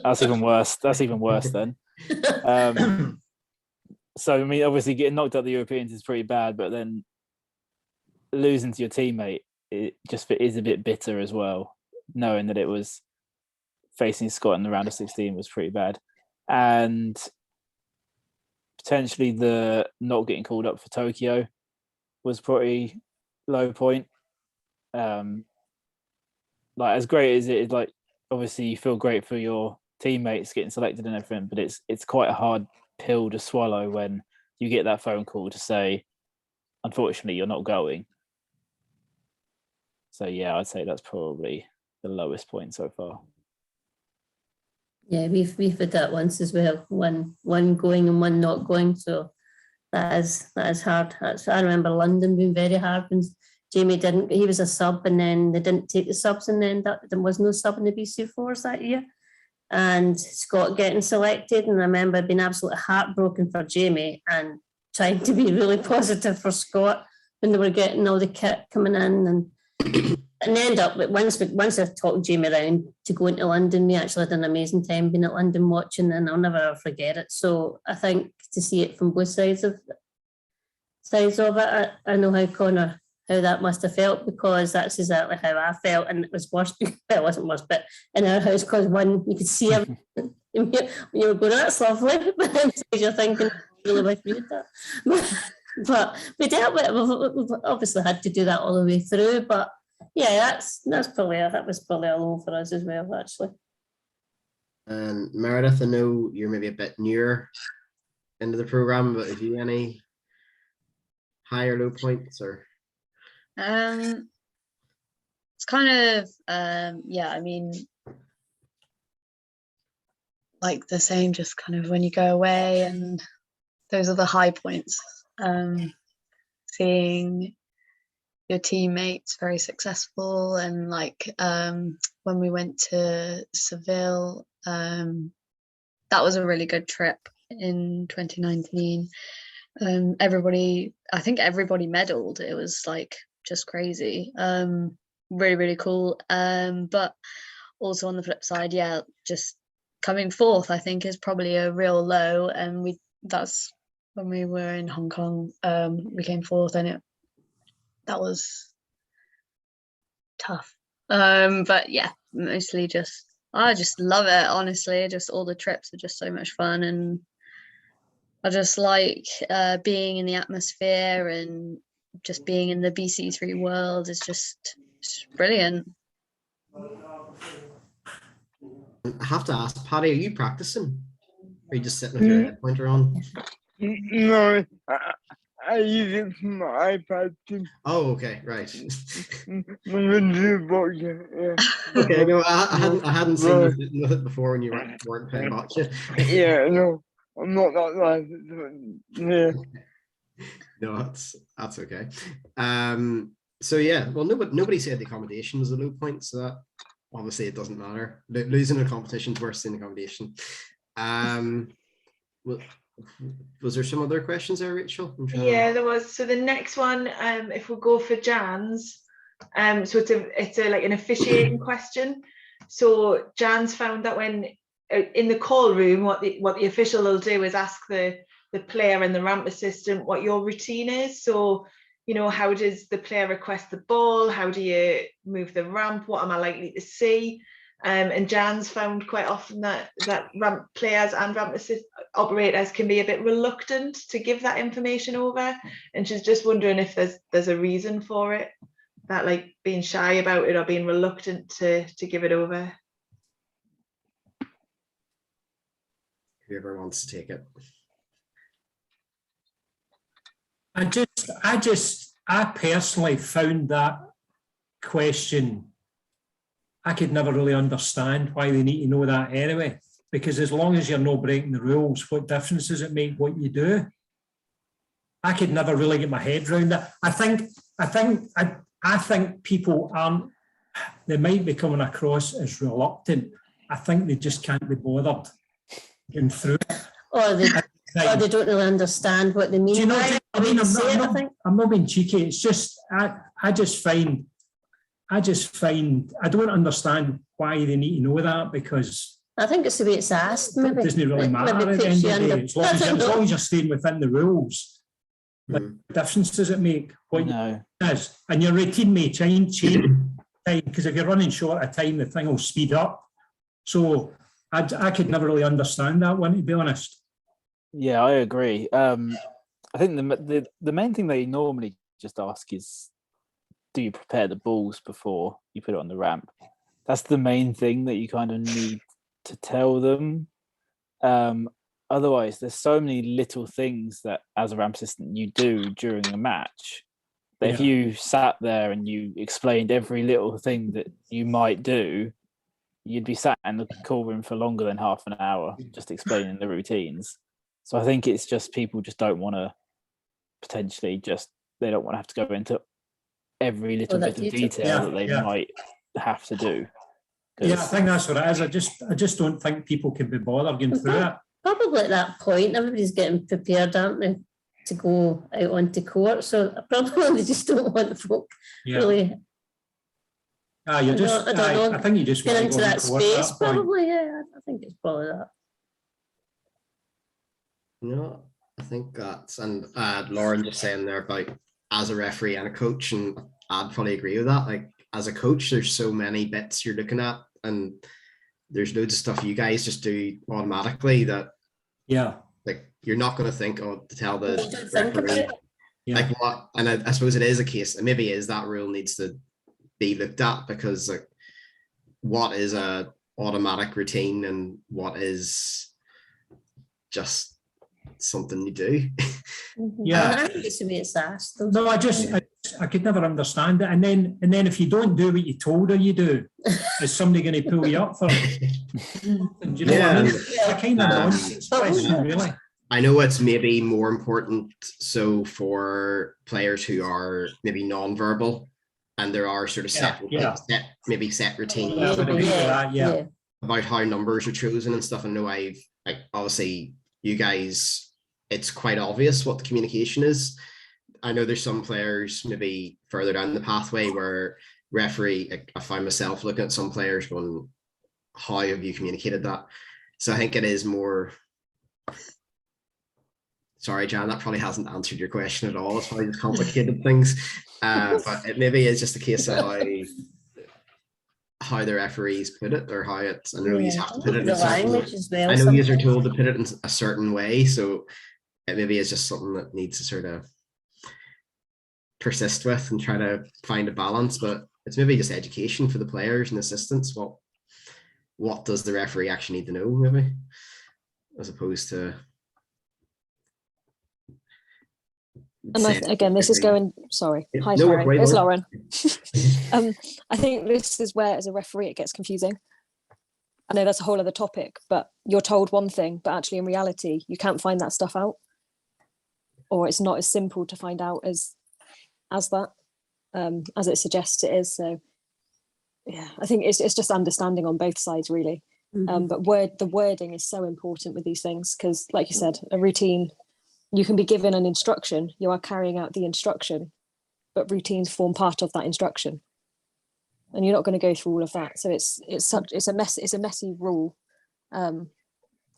That's even worse. That's even worse then. So I mean, obviously getting knocked out of the Europeans is pretty bad, but then losing to your teammate, it is a bit bitter as well, knowing that it was facing Scott in the round of 16 was pretty bad. And potentially the not getting called up for Tokyo was pretty low point. Like, as great as it is, like, obviously you feel great for your teammates getting selected and everything, but it's quite a hard pill to swallow when you get that phone call to say, unfortunately, you're not going. So yeah, I'd say that's probably the lowest point so far. Yeah, we've had that once as well. One going and one not going. So That is hard. I remember London being very hard when Jamie didn't. He was a sub, and then they didn't take the subs, and then there was no sub in the BC4s that year. And Scott getting selected, and I remember being absolutely heartbroken for Jamie and trying to be really positive for Scott when they were getting all the kit coming in, and end up. But once I talked Jamie around to go into London, we actually had an amazing time being at London watching, and I'll never forget it. So I think to see it from both sides of it, I know how that must have felt, because that's exactly how I felt, and it was worse. Well, it wasn't worse, but in our house, because one, you could see everything. You were going, that's lovely, but then you're thinking, I really wish we did that. But we dealt with it. We've obviously had to do that all the way through, but yeah, that was probably a low for us as well, actually. And Meredith, I know you're maybe a bit newer into the program, but have you any high or low points, or? It's kind of yeah, I mean, like the same, just kind of when you go away, and those are the high points. Seeing your teammates very successful, and like when we went to Seville, that was a really good trip in 2019. I think everybody medaled. It was like just crazy. Really, really cool. But also on the flip side, yeah, just coming fourth, I think, is probably a real low. And that's when we were in Hong Kong. We came fourth, and that was tough. But yeah, mostly I just love it, honestly. Just all the trips are just so much fun, and I just like being in the atmosphere, and just being in the BC3 world is just brilliant. I have to ask, Paddy, are you practicing? Or are you just sitting with your head pointer on? No, I use it for my iPad too. Oh, okay, right. Yeah. Okay, no, I hadn't seen you with it before when you weren't playing bocce. Yeah, no, I'm not that bad. Yeah. No, that's okay. So yeah, well, nobody said the accommodation was a low point, so that obviously it doesn't matter. Losing a competition is worse than accommodation. Was there some other questions there, Rachel? Yeah, there was. So the next one, if we go for Jan's, so it's like an officiating question. So Jan's found that when in the call room, what the official will do is ask the player and the ramp assistant what your routine is. So, you know, how does the player request the ball? How do you move the ramp? What am I likely to see? And Jan's found quite often that ramp players and ramp assist operators can be a bit reluctant to give that information over, and she's just wondering if there's a reason for it, that like being shy about it or being reluctant to give it over. Whoever wants to take it. I personally found that question, I could never really understand why they need to know that anyway, because as long as you're not breaking the rules, what difference does it make what you do? I could never really get my head around that. I think people they might be coming across as reluctant. I think they just can't be bothered going through it. Or they don't really understand what they mean. Do you know, I'm not being cheeky. It's just, I just find I don't understand why they need to know that, because I think it's the way it's asked. Maybe it doesn't really matter at the end of the day. As long as you're staying within the rules, what difference does it make? What it is? And your routine may change time, because if you're running short of time, the thing will speed up. So I could never really understand that one, to be honest. Yeah, I agree. I think the main thing they normally just ask is, do you prepare the balls before you put it on the ramp? That's the main thing that you kind of need to tell them. Otherwise, there's so many little things that as a ramp assistant you do during a match that if you sat there and you explained every little thing that you might do, you'd be sat in the call room for longer than half an hour just explaining the routines. So I think it's just people just don't want to potentially just they don't want to have to go into every little that bit of detail. detail that they might have to do. Yeah, I think that's what it is. I just don't think people can be bothered going through it. Probably at that point, everybody's getting prepared, aren't they, to go out onto court. So probably they just don't want folk really. You just, I don't know. I think you just Get want into to go that to court space, at that point. probably. Yeah, I think it's probably that. No, I think that's, and Lauren just saying there about as a referee and a coach, and I'd probably agree with that. Like as a coach, there's so many bits you're looking at, and there's loads of stuff you guys just do automatically that like you're not going to think, oh, to tell the referee like what. And I suppose it is a case, and maybe is that rule needs to be looked at, because like what is a automatic routine and what is just something you do. I think it's the way it's asked. No, I could never understand it. And then if you don't do what you told her you do, is somebody going to pull you up for it? Do you know what I mean? It's a kind of nonsense question, really. I know it's maybe more important so for players who are maybe non-verbal, and there are sort of set routines about how numbers are chosen and stuff. I know obviously you guys, it's quite obvious what the communication is. I know there's some players maybe further down the pathway where referee, I find myself looking at some players going, how have you communicated that? So I think it is more, sorry, Jan, that probably hasn't answered your question at all. It's probably just complicated things. But it maybe is just a case of how the referees put it, or how it's, I know you have to put it in language as well. I know you are told to put it in a certain way, so it maybe is just something that needs to sort of persist with and try to find a balance. But it's maybe just education for the players and assistants. What does the referee actually need to know, maybe, as opposed to. And again, this is going, sorry. Hi, no, sorry. It's Lauren. I think this is where, as a referee, it gets confusing. I know that's a whole other topic, but you're told one thing, but actually in reality, you can't find that stuff out. Or it's not as simple to find out as that, as it suggests it is. So yeah, I think it's just understanding on both sides, really. But the wording is so important with these things, because like you said, a routine, you can be given an instruction, you are carrying out the instruction, but routines form part of that instruction. And you're not going to go through all of that. So it's a messy rule.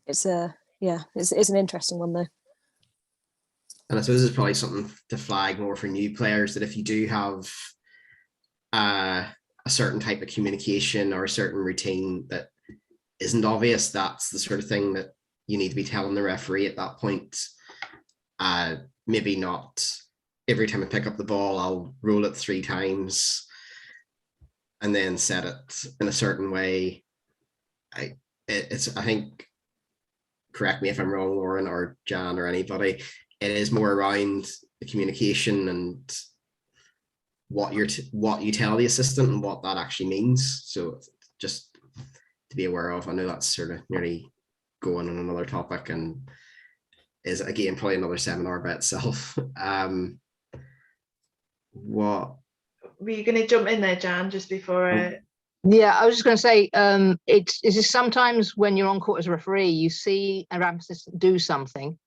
It's an interesting one though. And I suppose it's probably something to flag more for new players, that if you do have a certain type of communication or a certain routine that isn't obvious, that's the sort of thing that you need to be telling the referee at that point. Maybe not every time I pick up the ball, I'll roll it 3 times and then set it in a certain way. I think, correct me if I'm wrong, Lauren or Jan or anybody, it is more around the communication and what you tell the assistant and what that actually means. So just to be aware of. I know that's sort of nearly going on another topic and is again probably another seminar by itself. What were you going to jump in there, Jan, just before? Yeah, I was just going to say, it's just sometimes when you're on court as a referee, you see a ramp assistant do something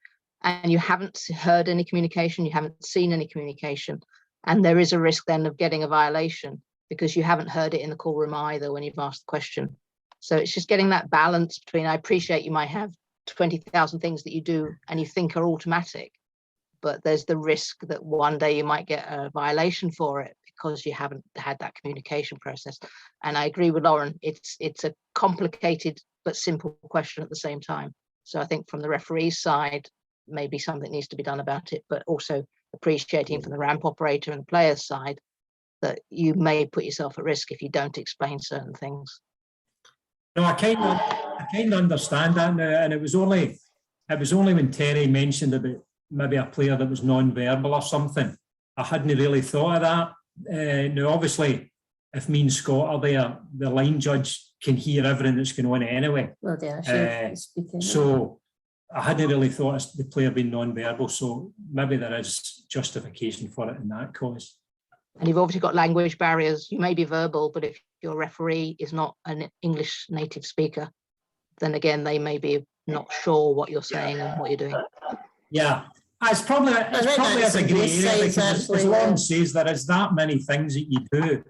and you haven't heard any communication, you haven't seen any communication, and there is a risk then of getting a violation because you haven't heard it in the call room either when you've asked the question. So it's just getting that balance between, I appreciate you might have 20,000 things that you do and you think are automatic, but there's the risk that one day you might get a violation for it because you haven't had that communication process. And I agree with Lauren, it's a complicated but simple question at the same time. So I think from the referee's side, maybe something needs to be done about it, but also appreciating from the ramp operator and the player's side that you may put yourself at risk if you don't explain certain things. No, I kind of understand that now, and it was only when Terry mentioned about maybe a player that was non-verbal or something. I hadn't really thought of that. Now, obviously, if me and Scott are there, the line judge can hear everything that's going on anyway. Well, yeah, so I hadn't really thought of the player being non-verbal, so maybe there is justification for it in that cause. And you've obviously got language barriers. You may be verbal, but if your referee is not an English native speaker, then again, they may be not sure what you're saying and what you're doing. Yeah, it's probably that's as a a grey good area, size, because as actually, Lauren yeah. says, there is that many things that you do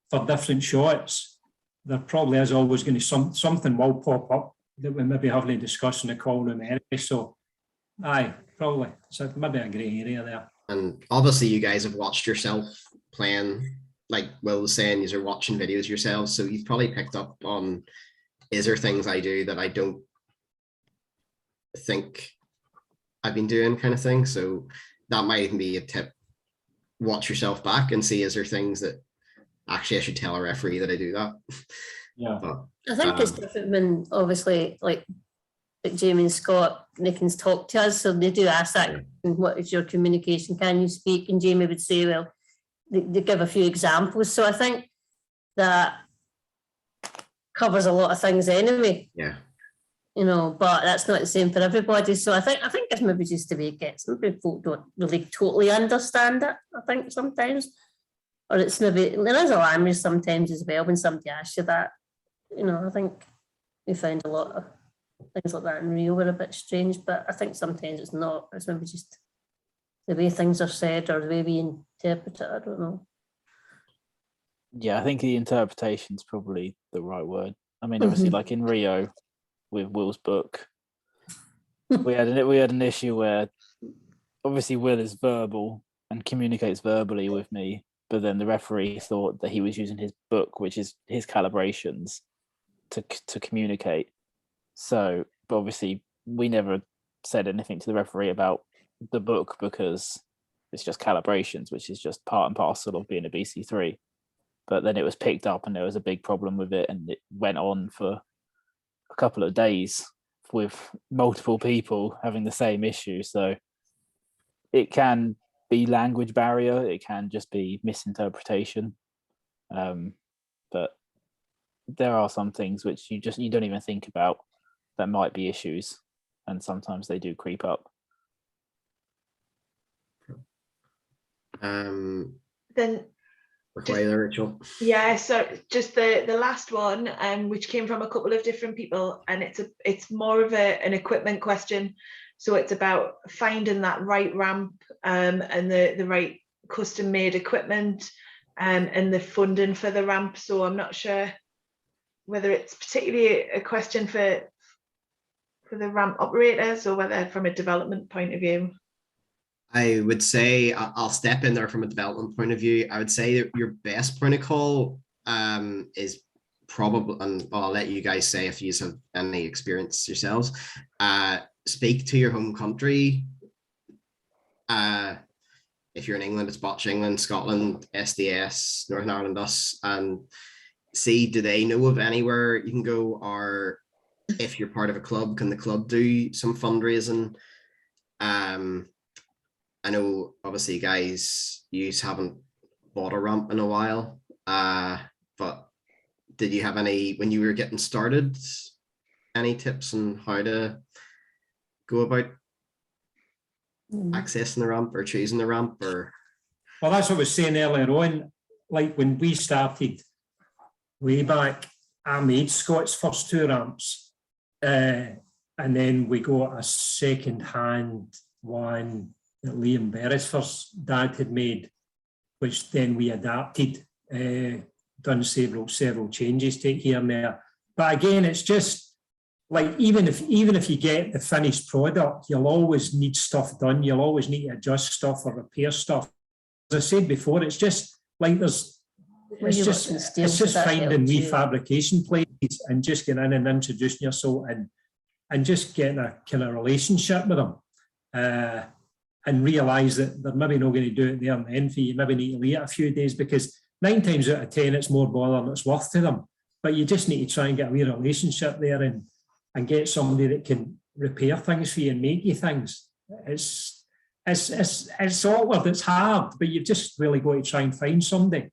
for different shots. There probably is always going to something will pop up that we maybe having to discuss in the call room anyway. So, aye, probably. So maybe a grey area there. And obviously you guys have watched yourself playing, like Will was saying, you're watching videos yourselves, so you've probably picked up on, is there things I do that I don't think I've been doing, kind of thing. So that might even be a tip. Watch yourself back and see, is there things that actually I should tell a referee that I do that. Yeah. But, I think it's different when obviously like Jamie and Scott, they can talk to us, so they do ask that, what is your communication? Can you speak? And Jamie would say, well, they give a few examples. So I think that covers a lot of things anyway. yeah. You know, but that's not the same for everybody. So I think it's maybe just the way it gets. Maybe folk don't really totally understand it, I think sometimes. Or it's maybe, there is a language sometimes as well when somebody asks you that. You know, I think we find a lot of things like that in Rio were a bit strange, but I think sometimes it's not. It's maybe just the way things are said or the way we interpret it. I don't know. Yeah, I think the interpretation's probably the right word. I mean, obviously, like in Rio with Will's book, we had an issue where obviously Will is verbal and communicates verbally with me, but then the referee thought that he was using his book, which is his calibrations, to communicate. So, but obviously, we never said anything to the referee about the book because it's just calibrations, which is just part and parcel of being a BC3. But then it was picked up and there was a big problem with it, and it went on for a couple of days with multiple people having the same issue. So it can be language barrier, it can just be misinterpretation. But there are some things which you don't even think about that might be issues, and sometimes they do creep up. Then Rachel. Yeah, so just the last one, which came from a couple of different people, and it's more of an equipment question. So it's about finding that right ramp and the right custom made equipment and the funding for the ramp. So I'm not sure whether it's particularly a question for the ramp operators or whether from a development point of view. I would say I'll step in there from a development point of view. I would say that your best point of call is probably, and I'll let you guys say if you have any experience yourselves, speak to your home country. If you're in England, it's Botch England, Scotland, SDS, Northern Ireland, us, and see, do they know of anywhere you can go? Or if you're part of a club, can the club do some fundraising? I know obviously guys, you haven't bought a ramp in a while, but did you have any, when you were getting started, any tips on how to go about accessing the ramp or choosing the ramp? Or well, that's what I was saying earlier on. Like when we started way back, I made Scott's first two ramps, and then we got a second-hand one that Liam Beresford's dad had made, which then we adapted, done several changes to it here and there. But again, it's just like even if you get the finished product, you'll always need stuff done. You'll always need to adjust stuff or repair stuff. As I said before, it's just like it's just finding refabrication places and just getting in and introducing yourself and just getting a kind of relationship with them. And realise that they're maybe not going to do it there and then for you. You maybe need to wait a few days, because 9 times out of 10 it's more bother than it's worth to them. But you just need to try and get a wee relationship there and get somebody that can repair things for you and make you things. It's awkward, it's hard, but you've just really got to try and find somebody.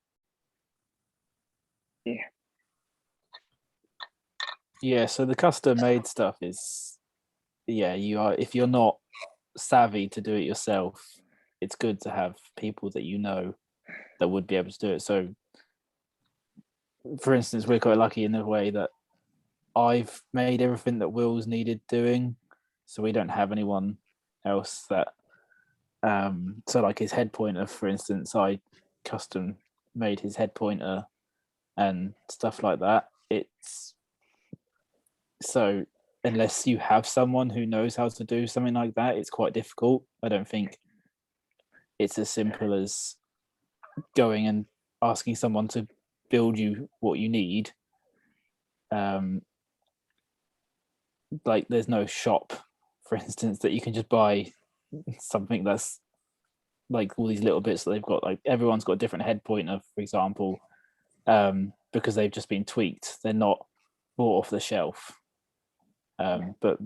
Yeah, so the custom made stuff is yeah, you are, if you're not savvy to do it yourself, it's good to have people that you know that would be able to do it. So for instance, we're quite lucky in the way that I've made everything that Will's needed doing, so we don't have anyone else that so like his head pointer, for instance, I custom made his head pointer and stuff like that. It's so unless you have someone who knows how to do something like that, it's quite difficult. I don't think it's as simple as going and asking someone to build you what you need. Like there's no shop, for instance, that you can just buy something that's like all these little bits that they've got. Like everyone's got a different head pointer, for example, because they've just been tweaked. They're not bought off the shelf. But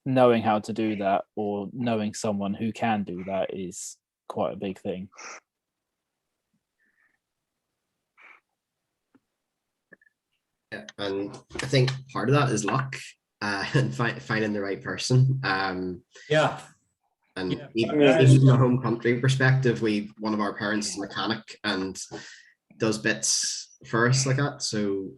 knowing how to do that, or knowing someone who can do that, is quite a big thing. Yeah, and I think part of that is luck and finding the right person. Yeah. And Yeah. even from a home country perspective, one of our parents is a mechanic and does bits for us like that. So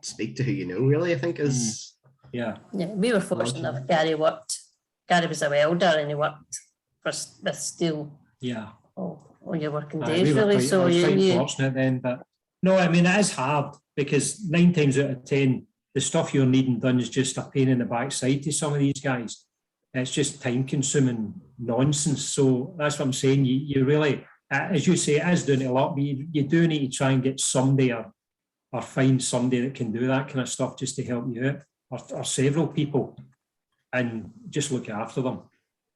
speak to who you know, really, I think is. Yeah. Yeah, we were fortunate enough. Gary was a welder and he worked with steel. Yeah. All your working Aye, days, we were really. quite, So I was quite you fortunate then, but no, I mean, it is hard because 9 times out of 10, the stuff you're needing done is just a pain in the backside to some of these guys. It's just time consuming nonsense. So that's what I'm saying. You really, as you say, it is doing a lot, but you do need to try and get somebody or find somebody that can do that kind of stuff just to help you out, or several people, and just look after them.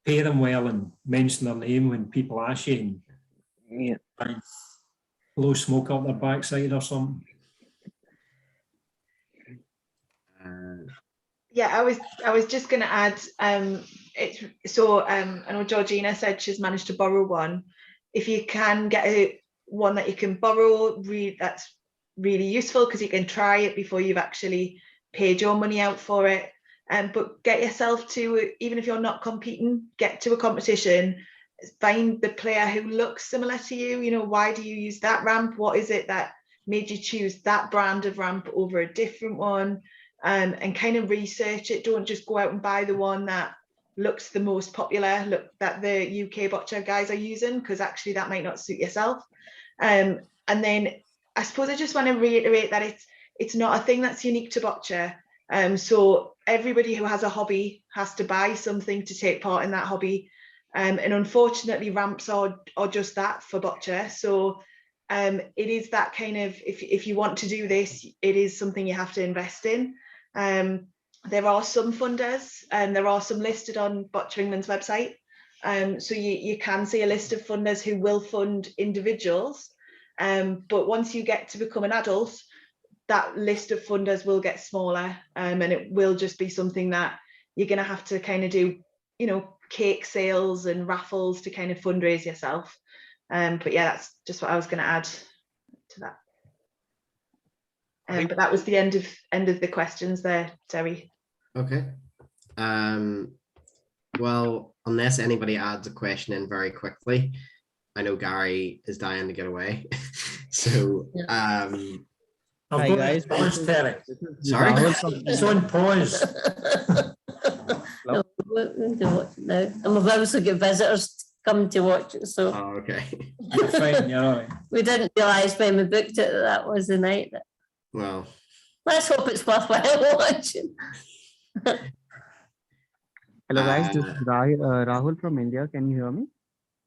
Pay them well and mention their name when people ask you, and blow smoke up their backside or something. Yeah, I was just going to add. It's so I know Georgina said she's managed to borrow one. If you can get one that you can borrow, that's really useful because you can try it before you've actually paid your money out for it. But get yourself to, even if you're not competing, get to a competition, find the player who looks similar to you. You know, why do you use that ramp? What is it that made you choose that brand of ramp over a different one? And kind of research it. Don't just go out and buy the one that looks the most popular, that the UK boccia guys are using, because actually that might not suit yourself. And then I suppose I just want to reiterate that it's not a thing that's unique to boccia. So everybody who has a hobby has to buy something to take part in that hobby. And unfortunately, ramps are just that for boccia. So it is that kind of, if you want to do this, it is something you have to invest in. There are some funders, and there are some listed on Boccia England's website. So you can see a list of funders who will fund individuals. But once you get to become an adult, that list of funders will get smaller, and it will just be something that you're going to have to kind of do, you know, cake sales and raffles to kind of fundraise yourself. But yeah, that's just what I was going to add to that. But that was the end of the questions there, Terry. Okay. Well, unless anybody adds a question in very quickly, I know Gary is dying to get away. So I've Hi got guys, pause, Terry. Sorry? It's on pause. no, and we've also got visitors come to watch it. So okay. You're fine, you're all right. We didn't realise when we booked it that was the night. Well, let's hope it's worthwhile watching. Hello guys, this is Rahul from India. Can you hear me?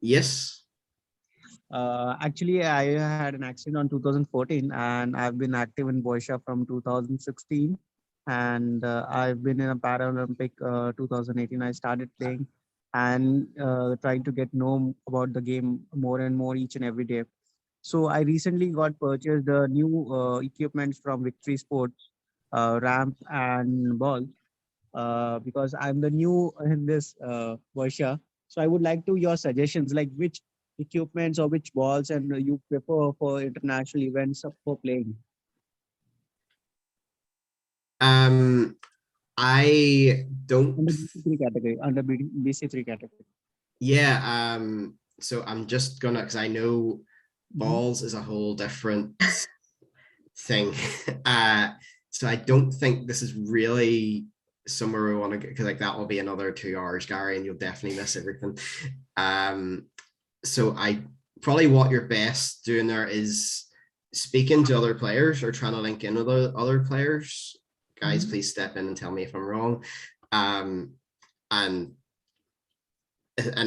Yes. Actually, I had an accident on 2014 and I've been active in Boisha from 2016. And I've been in a Paralympic 2018. I started playing and trying to get know about the game more and more each and every day. So I recently got purchased the new equipment from Victory Sports, ramp and ball, because I'm the new in this Boisha. So I would like to your suggestions, like which equipments or which balls and you prefer for international events for playing. I don't. Under BC3 category, under BC3 category. Yeah. So I'm just gonna, because I know balls is a whole different thing. So I don't think this is really somewhere we want to get, because like that will be another 2 hours, Gary, and you'll definitely miss everything. So I probably what you're best doing there is speaking to other players or trying to link in with other players. Guys, please step in and tell me if I'm wrong. And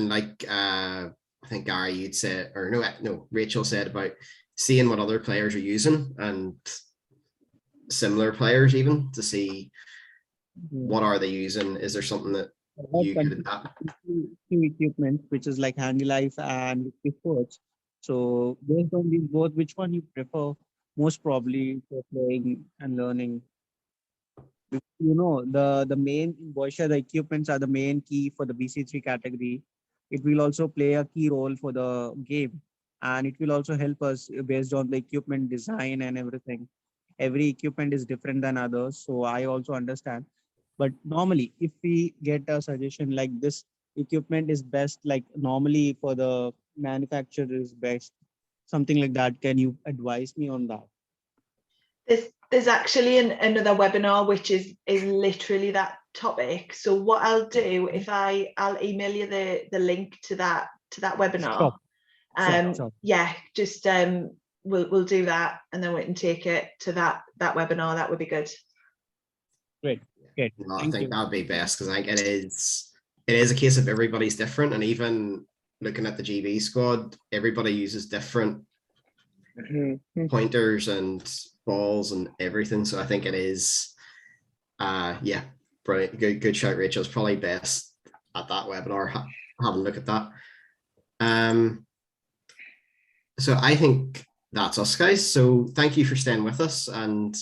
like I think Gary, you'd said, or no, Rachel said about seeing what other players are using and similar players even to see what are they using. Is there something that you could adapt? Equipment, which is like Handy Life and Sports. So based on these both, which one you prefer most probably for playing and learning? You know, the main in Boisha, the equipments are the main key for the BC3 category. It will also play a key role for the game, and it will also help us based on the equipment design and everything. Every equipment is different than others, so I also understand. But normally, if we get a suggestion like this equipment is best, like normally for the manufacturer is best, something like that, can you advise me on that? There's actually another webinar which is literally that topic. So what I'll do, if I'll email you the link to that webinar. Sure. Yeah, just we'll do that, and then we can take it to that webinar. That would be good. Great. No, I think that'd be best, because I think it is a case of everybody's different, and even looking at the GB squad, everybody uses different pointers and balls and everything. So I think it is yeah, brilliant. Good shout, Rachel. It's probably best at that webinar have a look at that. So I think that's us, guys. So thank you for staying with us, and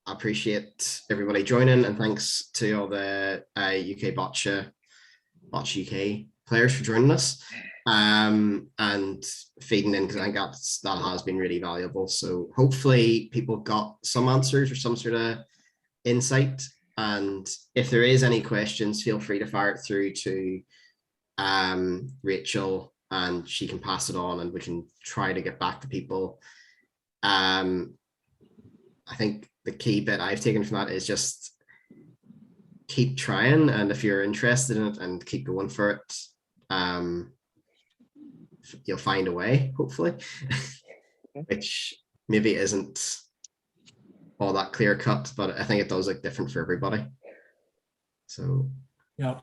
I appreciate everybody joining, and thanks to all the UK Boccia UK players for joining us and feeding in, because I think that has been really valuable. So hopefully people got some answers or some sort of insight, and if there is any questions, feel free to fire it through to Rachel, and she can pass it on and we can try to get back to people. I think the key bit I've taken from that is just keep trying, and if you're interested in it, and keep going for it, you'll find a way, hopefully. Which maybe isn't all that clear cut, but I think it does look different for everybody. So yeah.